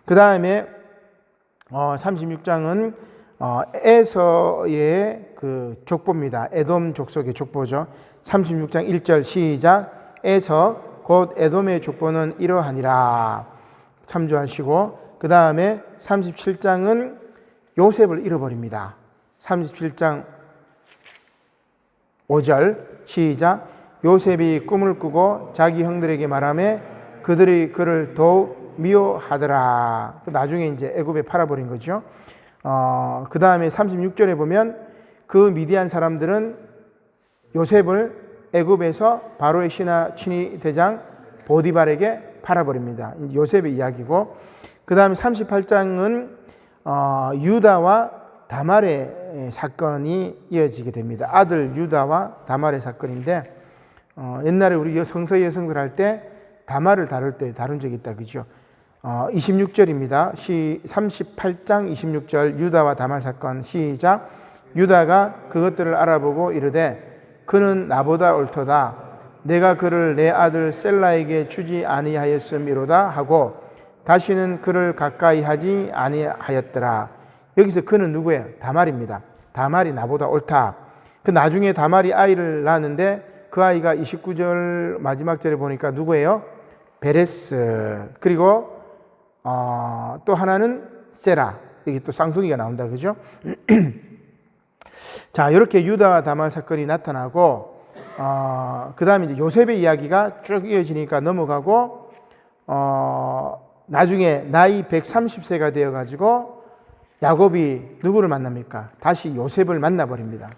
그 다음에 36장은 에서의 그 족보입니다. 에돔 족속의 족보죠. 36장 1절 시작. 에서 곧 에돔의 족보는 이러하니라. 참조하시고, 그 다음에 37장은 요셉을 잃어버립니다. 37장 5절 시작. 요셉이 꿈을 꾸고 자기 형들에게 말하며 그들이 그를 더욱 미워하더라. 나중에 이제 애굽에 팔아버린 거죠. 그 다음에 36절에 보면 그 미디안 사람들은 요셉을 애굽에서 바로의 신하 친위 대장 보디발에게 팔아버립니다. 요셉의 이야기고, 그 다음에 38장은 유다와 다말의 사건이 이어지게 됩니다. 아들 유다와 다말의 사건인데, 옛날에 우리 성서 여성들 할 때 다말을 다룬 적이 있다, 그죠? 26절입니다. 38장 26절 유다와 다말 사건 시작. 유다가 그것들을 알아보고 이르되 그는 나보다 옳도다. 내가 그를 내 아들 셀라에게 주지 아니하였음이로다 하고 다시는 그를 가까이 하지 아니하였더라. 여기서 그는 누구예요? 다말입니다. 다말이 나보다 옳다. 그 나중에 다말이 아이를 낳았는데 그 아이가 29절 마지막 절에 보니까 누구예요? 베레스. 그리고 또 하나는 세라. 여기 또 쌍둥이가 나온다, 그죠? 자, 이렇게 유다와 다말 사건이 나타나고, 그 다음에 이제 요셉의 이야기가 쭉 이어지니까 넘어가고, 나중에 나이 130세가 되어가지고 야곱이 누구를 만납니까? 다시 요셉을 만나버립니다.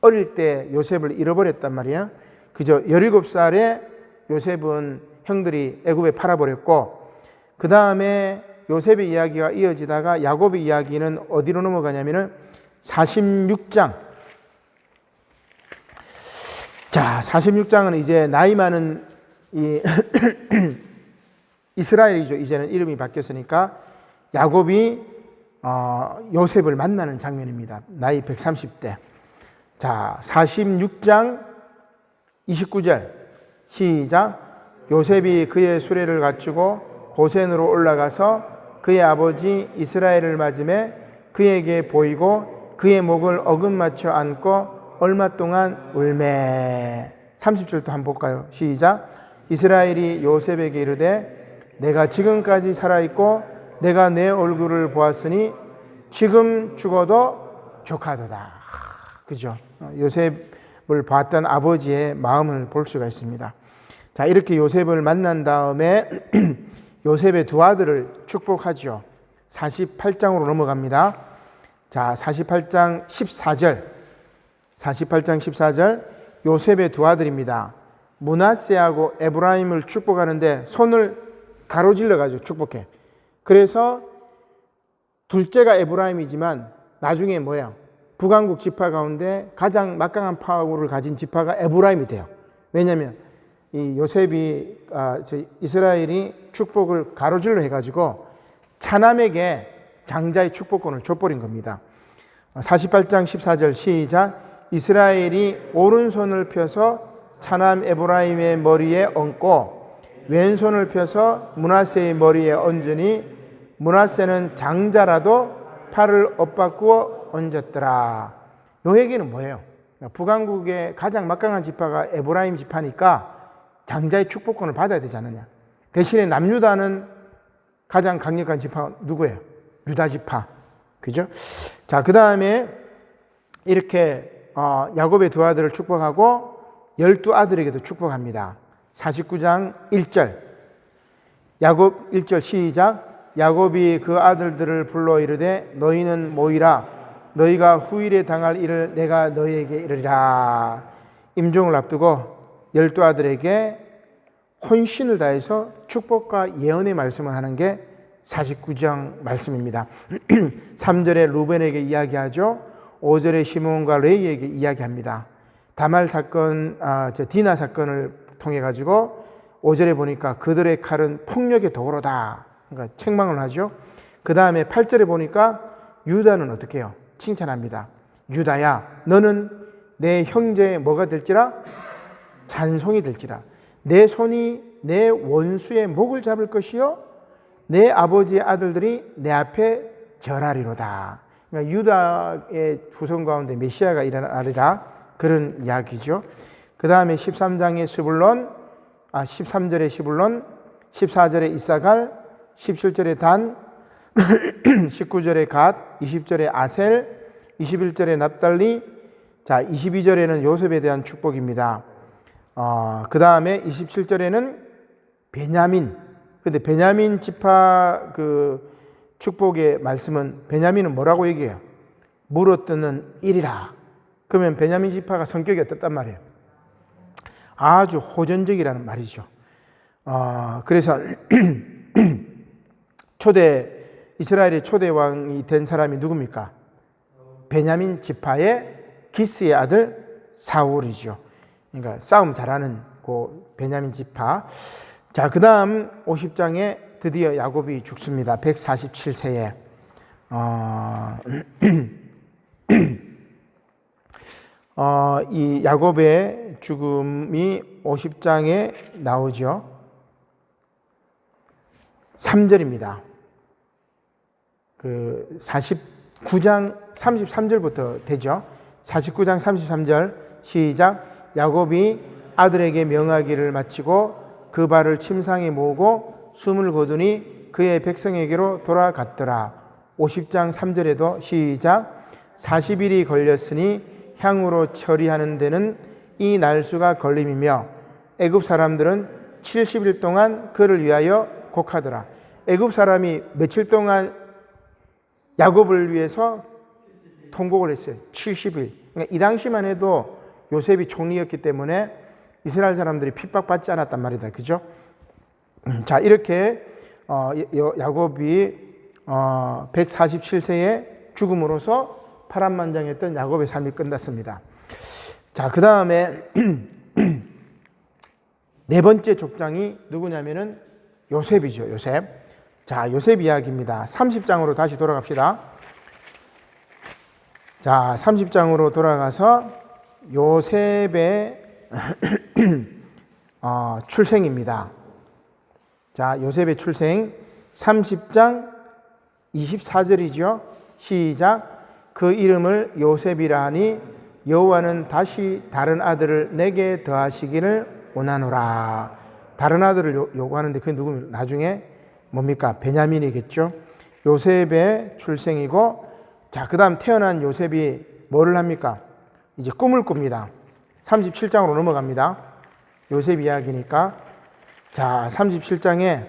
어릴 때 요셉을 잃어버렸단 말이야. 그저 17살에 요셉은 형들이 애굽에 팔아버렸고, 그 다음에 요셉의 이야기가 이어지다가 야곱의 이야기는 어디로 넘어가냐면은 46장. 자, 46장은 이제 나이 많은 이 이스라엘이죠. 이제는 이름이 바뀌었으니까 야곱이 요셉을 만나는 장면입니다. 나이 130대. 자, 46장 29절 시작. 요셉이 그의 수레를 갖추고 고센으로 올라가서 그의 아버지 이스라엘을 맞으며 그에게 보이고 그의 목을 어긋맞춰 안고 얼마 동안 울매. 30절도 한번 볼까요? 시작. 이스라엘이 요셉에게 이르되 내가 지금까지 살아있고 내가 내 얼굴을 보았으니 지금 죽어도 족하도다. 그죠? 요셉을 봤던 아버지의 마음을 볼 수가 있습니다. 자, 이렇게 요셉을 만난 다음에 요셉의 두 아들을 축복하죠. 48장으로 넘어갑니다. 자, 48장 14절. 48장 14절. 요셉의 두 아들입니다. 므낫세하고 에브라임을 축복하는데 손을 가로질러 가지고 축복해. 그래서 둘째가 에브라임이지만 나중에 뭐야? 북왕국 지파 가운데 가장 막강한 파워를 가진 지파가 에브라임이 돼요. 왜냐하면 이 요셉이 이스라엘이 축복을 가로질러 해가지고 차남에게 장자의 축복권을 줘버린 겁니다. 48장 14절 시작. 이스라엘이 오른손을 펴서 차남 에브라임의 머리에 얹고 왼손을 펴서 므낫세의 머리에 얹으니 므낫세는 장자라도 팔을 엇바꾸어 얹었더라. 이 얘기는 뭐예요? 북왕국의 가장 막강한 지파가 에브라임 지파니까 장자의 축복권을 받아야 되지 않느냐. 대신에 남유다는 가장 강력한 지파가 누구예요? 유다 지파. 그죠? 자, 그 다음에 이렇게 야곱의 두 아들을 축복하고 12아들에게도 축복합니다. 49장 1절. 야곱 1절 시작. 야곱이 그 아들들을 불러 이르되 너희는 모이라. 너희가 후일에 당할 일을 내가 너희에게 이르리라. 임종을 앞두고 12아들에게 혼신을 다해서 축복과 예언의 말씀을 하는 게 49장 말씀입니다. 3절에 루벤에게 이야기하죠. 5절에 시몬과 레이에게 이야기합니다. 다말 사건, 디나 사건을 통해 가지고 5절에 보니까 그들의 칼은 폭력의 도구로다. 그러니까 책망을 하죠. 그 다음에 8절에 보니까 유다는 어떻게 해요? 칭찬합니다. 유다야, 너는 내 형제의 뭐가 될지라? 잔송이 될지라. 내 손이 내 원수의 목을 잡을 것이요 내 아버지의 아들들이 내 앞에 절하리로다. 그러니까 유다의 후손 가운데 메시아가 일어나리라, 그런 이야기죠. 그 다음에 13장의 스불론, 13절에 스불론, 14절에 이사갈, 17절에 단, 19절에 갓, 20절에 아셀, 21절에 납달리, 자 22절에는 요셉에 대한 축복입니다. 그 다음에 27절에는 베냐민. 근데 베냐민 지파 그 축복의 말씀은 베냐민은 뭐라고 얘기해요? 물어뜯는 일이라. 그러면 베냐민 지파가 성격이 어떻단 말이에요? 아주 호전적이라는 말이죠. 그래서 이스라엘의 초대 왕이 된 사람이 누굽니까? 베냐민 지파의 기스의 아들 사울이죠. 그러니까 싸움 잘하는 그 베냐민 지파. 자, 그 다음 50장에 드디어 야곱이 죽습니다. 147세에. 이 야곱의 죽음이 50장에 나오죠. 3절입니다. 그 49장 33절부터 되죠. 49장 33절 시작. 야곱이 아들에게 명하기를 마치고 그 발을 침상에 모으고 숨을 거두니 그의 백성에게로 돌아갔더라. 50장 3절에도 시작. 40일이 걸렸으니 향으로 처리하는 데는 이 날수가 걸림이며 애굽 사람들은 70일 동안 그를 위하여 곡하더라. 애굽 사람이 며칠 동안 야곱을 위해서 통곡을 했어요. 70일. 그러니까 이 당시만 해도 요셉이 총리였기 때문에 이스라엘 사람들이 핍박받지 않았단 말이다. 그죠? 자, 이렇게 야곱이 147세에 죽음으로써 파란만장했던 야곱의 삶이 끝났습니다. 자, 그 다음에 네 번째 족장이 누구냐면은 요셉이죠. 요셉. 자, 요셉 이야기입니다. 30장으로 다시 돌아갑시다. 자, 30장으로 돌아가서 요셉의 출생입니다. 자, 요셉의 출생 30장 24절이죠. 시작. 그 이름을 요셉이라 하니 여호와는 다시 다른 아들을 내게 더하시기를 원하노라. 다른 아들을 요구하는데 그게 누구면 나중에 뭡니까? 베냐민이겠죠. 요셉의 출생이고, 자, 그 다음 태어난 요셉이 뭐를 합니까? 이제 꿈을 꿉니다. 37장으로 넘어갑니다. 요셉 이야기니까. 자, 37장에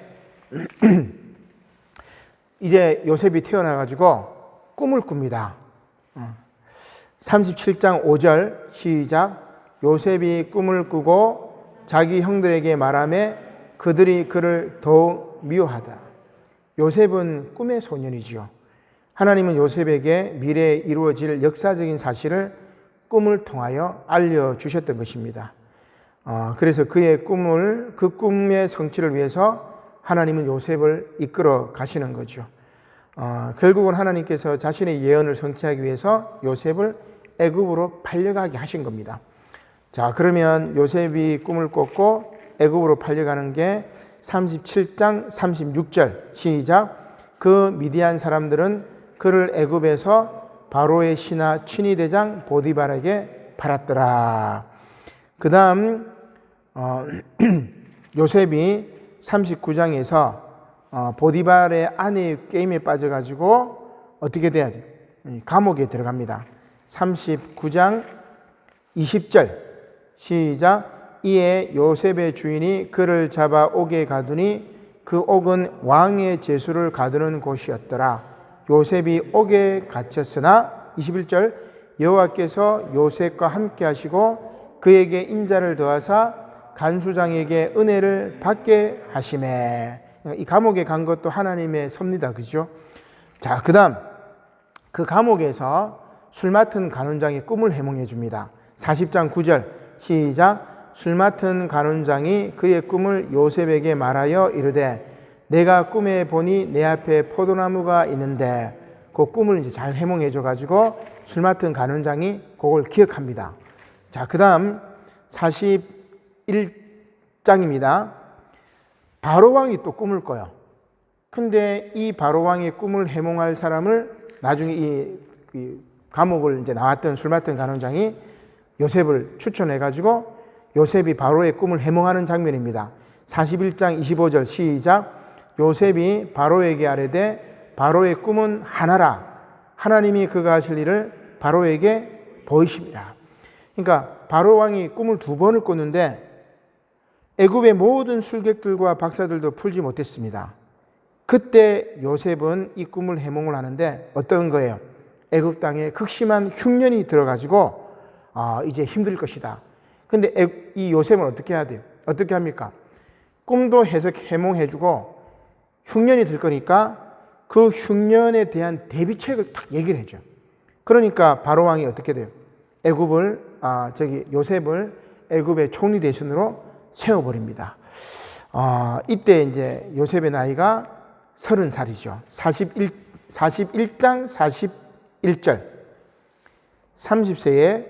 이제 요셉이 태어나가지고 꿈을 꿉니다. 37장 5절 시작. 요셉이 꿈을 꾸고 자기 형들에게 말하며 그들이 그를 더욱 미워하다. 요셉은 꿈의 소년이지요. 하나님은 요셉에게 미래에 이루어질 역사적인 사실을 꿈을 통하여 알려주셨던 것입니다. 그래서 그의 그 꿈의 성취를 위해서 하나님은 요셉을 이끌어 가시는 거죠. 결국은 하나님께서 자신의 예언을 성취하기 위해서 요셉을 애굽으로 팔려가게 하신 겁니다. 자, 그러면 요셉이 꿈을 꿨고 애굽으로 팔려가는 게 37장 36절 시작. 그 미디안 사람들은 그를 애굽에서 바로의 신하 친위대장 보디발에게 팔았더라. 그 다음 요셉이 39장에서 보디발의 아내의 게임에 빠져가지고 어떻게 돼야 돼요? 감옥에 들어갑니다. 39장 20절 시작. 이에 요셉의 주인이 그를 잡아 옥에 가두니 그 옥은 왕의 제수를 가두는 곳이었더라. 요셉이 옥에 갇혔으나 21절 여호와께서 요셉과 함께 하시고 그에게 인자를 더하사 간수장에게 은혜를 받게 하시매. 이 감옥에 간 것도 하나님의 섭니다. 그죠? 자, 그 다음 그 감옥에서 술 맡은 간원장의 꿈을 해몽해 줍니다. 40장 9절 시작. 술 맡은 간원장이 그의 꿈을 요셉에게 말하여 이르되 내가 꿈에 보니 내 앞에 포도나무가 있는데 그 꿈을 이제 잘 해몽해 줘 가지고 술 맡은 간원장이 그걸 기억합니다. 자, 그다음 41장입니다. 바로 왕이 또 꿈을 꿔요. 근데 이 바로 왕의 꿈을 해몽할 사람을 나중에 이 감옥을 이제 나왔던 술 맡은 간원장이 요셉을 추천해 가지고 요셉이 바로의 꿈을 해몽하는 장면입니다. 41장 25절 시작. 요셉이 바로에게 아뢰되 바로의 꿈은 하나라. 하나님이 그가 하실 일을 바로에게 보이십니다. 그러니까 바로 왕이 꿈을 두 번을 꿨는데 애굽의 모든 술객들과 박사들도 풀지 못했습니다. 그때 요셉은 이 꿈을 해몽을 하는데 어떤 거예요? 애굽 땅에 극심한 흉년이 들어가지고 이제 힘들 것이다. 근데 이 요셉은 어떻게 해야 돼요? 어떻게 합니까? 꿈도 해몽해주고 흉년이 들 거니까 그 흉년에 대한 대비책을 딱 얘기를 해줘요. 그러니까 바로 왕이 어떻게 돼요? 요셉을 애굽의 총리 대신으로 세워버립니다. 이때 이제 요셉의 나이가 30살이죠. 41장 41절 30세에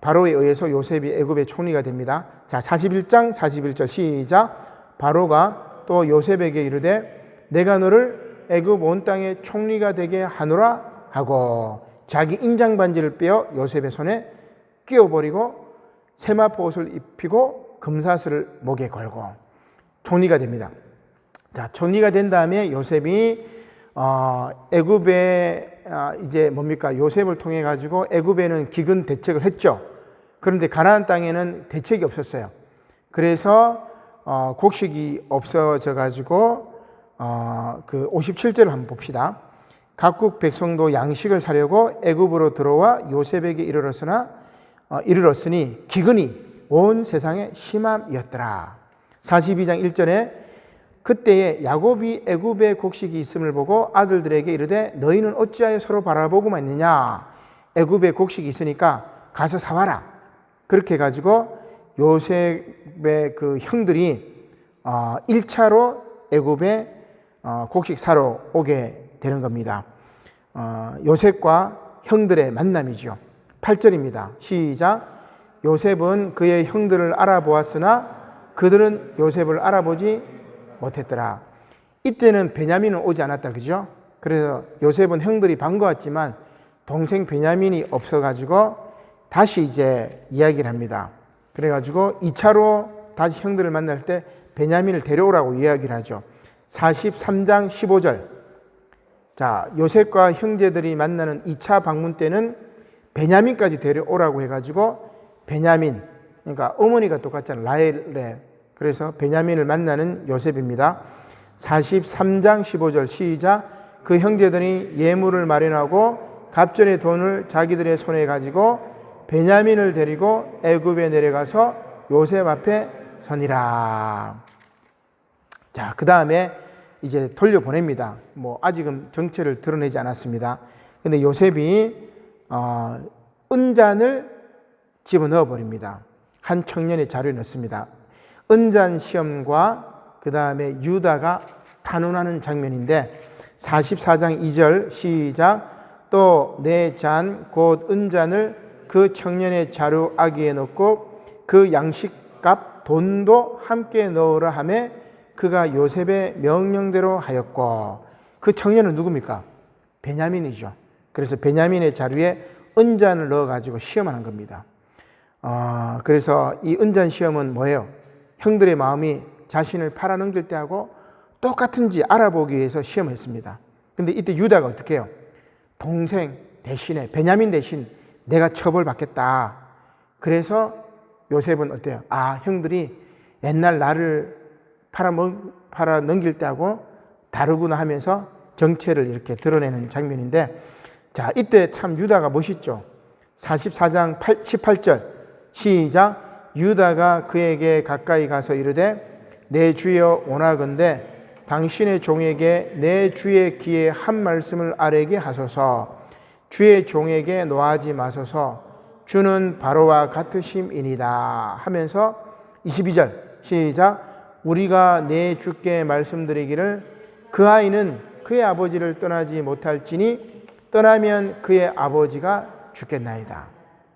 바로에 의해서 요셉이 애굽의 총리가 됩니다. 자, 41장 41절 시작. 바로가 또 요셉에게 이르되 내가 너를 애굽 온 땅의 총리가 되게 하노라 하고 자기 인장 반지를 빼어 요셉의 손에 끼워버리고 세마포 옷을 입히고 금사슬을 목에 걸고 총리가 됩니다. 자, 총리가 된 다음에 요셉이 애굽에 이제 뭡니까? 요셉을 통해 가지고 애굽에는 기근 대책을 했죠. 그런데 가나안 땅에는 대책이 없었어요. 그래서 곡식이 없어져 가지고 그 57절을 한번 봅시다. 각국 백성도 양식을 사려고 애굽으로 들어와 요셉에게 이르렀으니 기근이 온 세상에 심함이었더라. 42장 1절에 그때에 야곱이 애굽에 곡식이 있음을 보고 아들들에게 이르되 너희는 어찌하여 서로 바라보고만 있느냐? 애굽에 곡식이 있으니까 가서 사와라. 그렇게 해가지고 요셉의 그 형들이 1차로 애굽에 곡식 사러 오게 되는 겁니다. 요셉과 형들의 만남이죠. 8절입니다. 시작. 요셉은 그의 형들을 알아보았으나 그들은 요셉을 알아보지 못했더라. 이때는 베냐민은 오지 않았다, 그죠? 그래서 요셉은 형들이 반가웠지만 동생 베냐민이 없어가지고 다시 이제 이야기를 합니다. 그래가지고 2차로 다시 형들을 만날 때 베냐민을 데려오라고 이야기를 하죠. 43장 15절. 자, 요셉과 형제들이 만나는 2차 방문 때는 베냐민까지 데려오라고 해가지고 베냐민, 그러니까 어머니가 똑같잖아요. 라헬레. 그래서 베냐민을 만나는 요셉입니다. 43장 15절 시작. 그 형제들이 예물을 마련하고 갑절의 돈을 자기들의 손에 가지고 베냐민을 데리고 애굽에 내려가서 요셉 앞에 서니라. 자, 그 다음에 이제 돌려보냅니다. 아직은 정체를 드러내지 않았습니다. 근데 요셉이 은잔을 집어넣어 버립니다. 한 청년의 자료에 넣습니다. 은잔 시험과 그 다음에 유다가 탄원하는 장면인데 44장 2절 시작. 또 내 잔 곧 은잔을 그 청년의 자루 아기에 넣고 그 양식값 돈도 함께 넣으라 하매 그가 요셉의 명령대로 하였고. 그 청년은 누굽니까? 베냐민이죠. 그래서 베냐민의 자루에 은잔을 넣어가지고 시험하는 겁니다. 그래서 이 은잔 시험은 뭐예요? 형들의 마음이 자신을 팔아넘길 때하고 똑같은지 알아보기 위해서 시험했습니다. 근데 이때 유다가 어떻게 해요? 동생 대신에 베냐민 대신 내가 처벌받겠다. 그래서 요셉은 어때요? 형들이 옛날 나를 팔아넘길 때하고 다르구나 하면서 정체를 이렇게 드러내는 장면인데, 자, 이때 참 유다가 멋있죠. 44장 18절 시작. 유다가 그에게 가까이 가서 이르되 내 주여 원하건대 당신의 종에게 내 주의 귀에 한 말씀을 아뢰게 하소서. 주의 종에게 노하지 마소서. 주는 바로와 같으심이니이다 하면서 22절 시작. 우리가 내 주께 말씀드리기를 그 아이는 그의 아버지를 떠나지 못할지니 떠나면 그의 아버지가 죽겠나이다.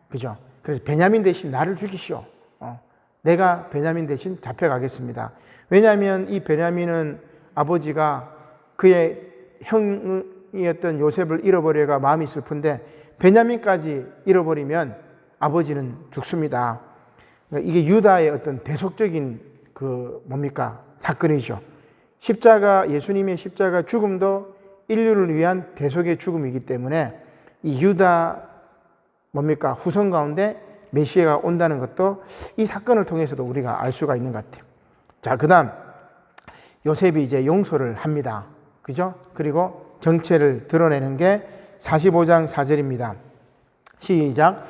그죠? 그래서 베냐민 대신 나를 죽이시오. 내가 베냐민 대신 잡혀가겠습니다. 왜냐하면 이 베냐민은 아버지가 그의 형이었던 요셉을 잃어버려가 마음이 슬픈데 베냐민까지 잃어버리면 아버지는 죽습니다. 이게 유다의 어떤 대속적인 사건이죠. 예수님의 십자가 죽음도 인류를 위한 대속의 죽음이기 때문에 이 유다 후손 가운데 메시아가 온다는 것도 이 사건을 통해서도 우리가 알 수가 있는 것 같아요. 자, 그 다음 요셉이 이제 용서를 합니다. 그죠? 그리고 정체를 드러내는 게 45장 4절입니다. 시작.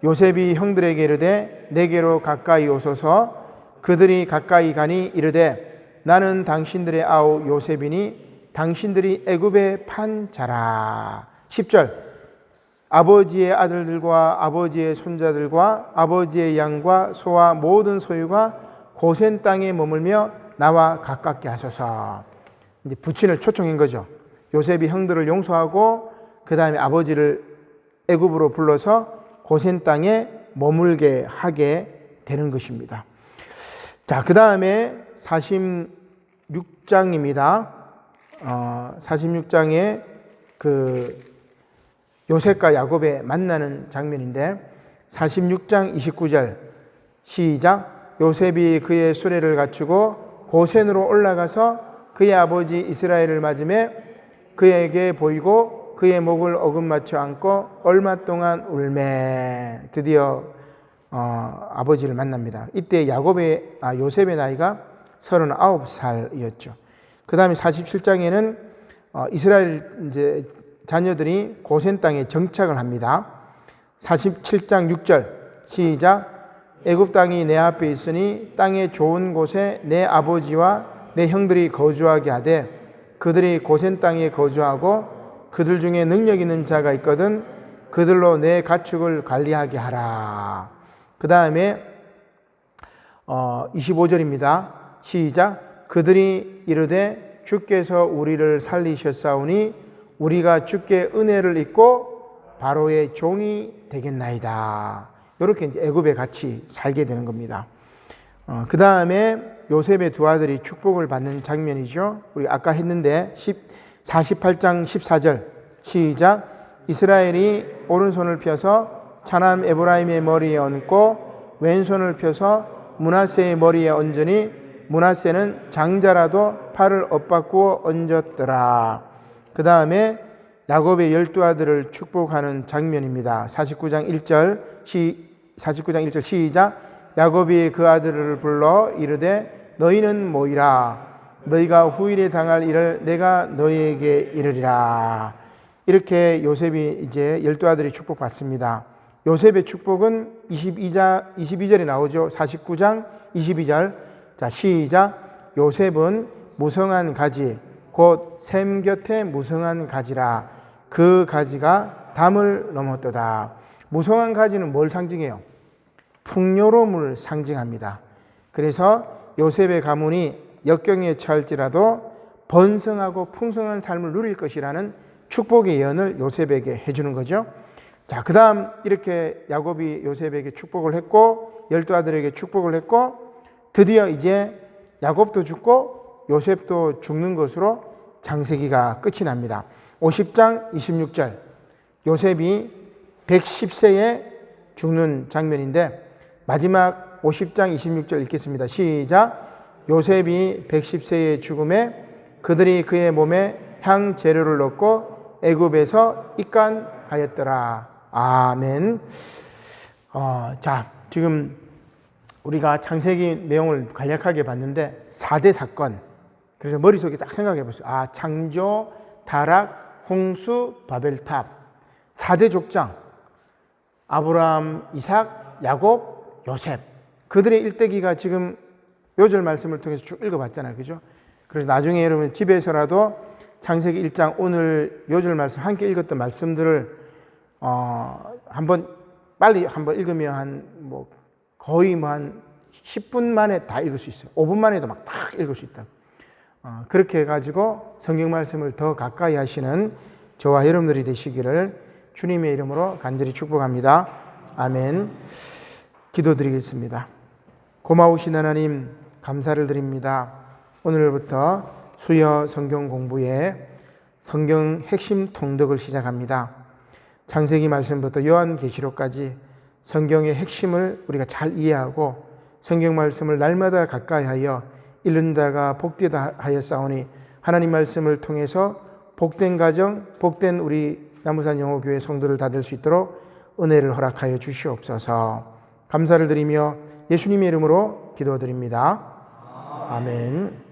요셉이 형들에게 이르되 내게로 가까이 오소서. 그들이 가까이 가니 이르되 나는 당신들의 아우 요셉이니 당신들이 애굽에 판 자라. 10절. 아버지의 아들들과 아버지의 손자들과 아버지의 양과 소와 모든 소유가 고센 땅에 머물며 나와 가깝게 하소서. 이제 부친을 초청한 거죠. 요셉이 형들을 용서하고 그 다음에 아버지를 애굽으로 불러서 고센 땅에 머물게 하게 되는 것입니다. 자, 그 다음에 46장입니다. 46장에 요셉과 야곱의 만나는 장면인데 46장 29절 시작. 요셉이 그의 수레를 갖추고 고센으로 올라가서 그의 아버지 이스라엘을 맞으며 그에게 보이고 그의 목을 어긋맞춰 안고 얼마 동안 울매. 드디어 아버지를 만납니다. 이때 요셉의 나이가 39살이었죠. 그 다음에 47장에는 이스라엘 이제 자녀들이 고센 땅에 정착을 합니다. 47장 6절 시작. 애굽 땅이 내 앞에 있으니 땅의 좋은 곳에 내 아버지와 내 형들이 거주하게 하되 그들이 고센 땅에 거주하고 그들 중에 능력 있는 자가 있거든 그들로 내 가축을 관리하게 하라. 그 다음에 25절입니다. 시작. 그들이 이르되 주께서 우리를 살리셨사오니 우리가 주께 은혜를 입고 바로의 종이 되겠나이다. 이렇게 이제 애굽에 같이 살게 되는 겁니다. 그 다음에 요셉의 두 아들이 축복을 받는 장면이죠. 우리 아까 했는데 48장 14절 시작. 이스라엘이 오른손을 펴서 차남 에브라임의 머리에 얹고 왼손을 펴서 므낫세의 머리에 얹으니 므낫세는 장자라도 팔을 엇바꾸어 얹었더라. 그 다음에 야곱의 12아들을 축복하는 장면입니다. 49장 1절 시작. 야곱이 그 아들을 불러 이르되 너희는 모이라. 너희가 후일에 당할 일을 내가 너희에게 이르리라. 이렇게 요셉이 이제 12아들이 축복받습니다. 요셉의 축복은 22절에 나오죠. 49장 22절. 자, 시작. 요셉은 무성한 가지 곧 샘 곁에 무성한 가지라. 그 가지가 담을 넘었도다. 무성한 가지는 뭘 상징해요? 풍요로움을 상징합니다. 그래서 요셉의 가문이 역경에 처할지라도 번성하고 풍성한 삶을 누릴 것이라는 축복의 예언을 요셉에게 해주는 거죠. 자, 그 다음 이렇게 야곱이 요셉에게 축복을 했고 12아들에게 축복을 했고 드디어 이제 야곱도 죽고 요셉도 죽는 것으로 창세기가 끝이 납니다. 50장 26절 요셉이 110세에 죽는 장면인데 마지막 50장 26절 읽겠습니다. 시작. 요셉이 110세의 죽음에 그들이 그의 몸에 향 재료를 넣고 애굽에서 입간하였더라. 아멘. 자, 지금 우리가 창세기 내용을 간략하게 봤는데 4대 사건. 그래서 머릿속에 딱 생각해 보세요. 창조, 타락, 홍수, 바벨탑. 4대 족장. 아브라함, 이삭, 야곱, 요셉. 그들의 일대기가 지금 요절 말씀을 통해서 쭉 읽어봤잖아요. 그죠? 그래서 나중에 여러분 집에서라도 창세기 1장 오늘 요절 말씀 함께 읽었던 말씀들을 한번 빨리 한번 읽으면 한 거의 한 10분 만에 다 읽을 수 있어요. 5분 만에도 막 딱 읽을 수 있다. 그렇게 해가지고 성경 말씀을 더 가까이 하시는 저와 여러분들이 되시기를 주님의 이름으로 간절히 축복합니다. 아멘. 기도드리겠습니다. 고마우신 하나님 감사를 드립니다. 오늘부터 수요 성경 공부에 성경 핵심 통독을 시작합니다. 창세기 말씀부터 요한계시록까지 성경의 핵심을 우리가 잘 이해하고 성경 말씀을 날마다 가까이 하여 읽는다가 복되다 하였사오니 하나님 말씀을 통해서 복된 가정, 복된 우리 나무산 영호교회 성도를 다 될 수 있도록 은혜를 허락하여 주시옵소서. 감사를 드리며 예수님의 이름으로 기도드립니다. 아멘.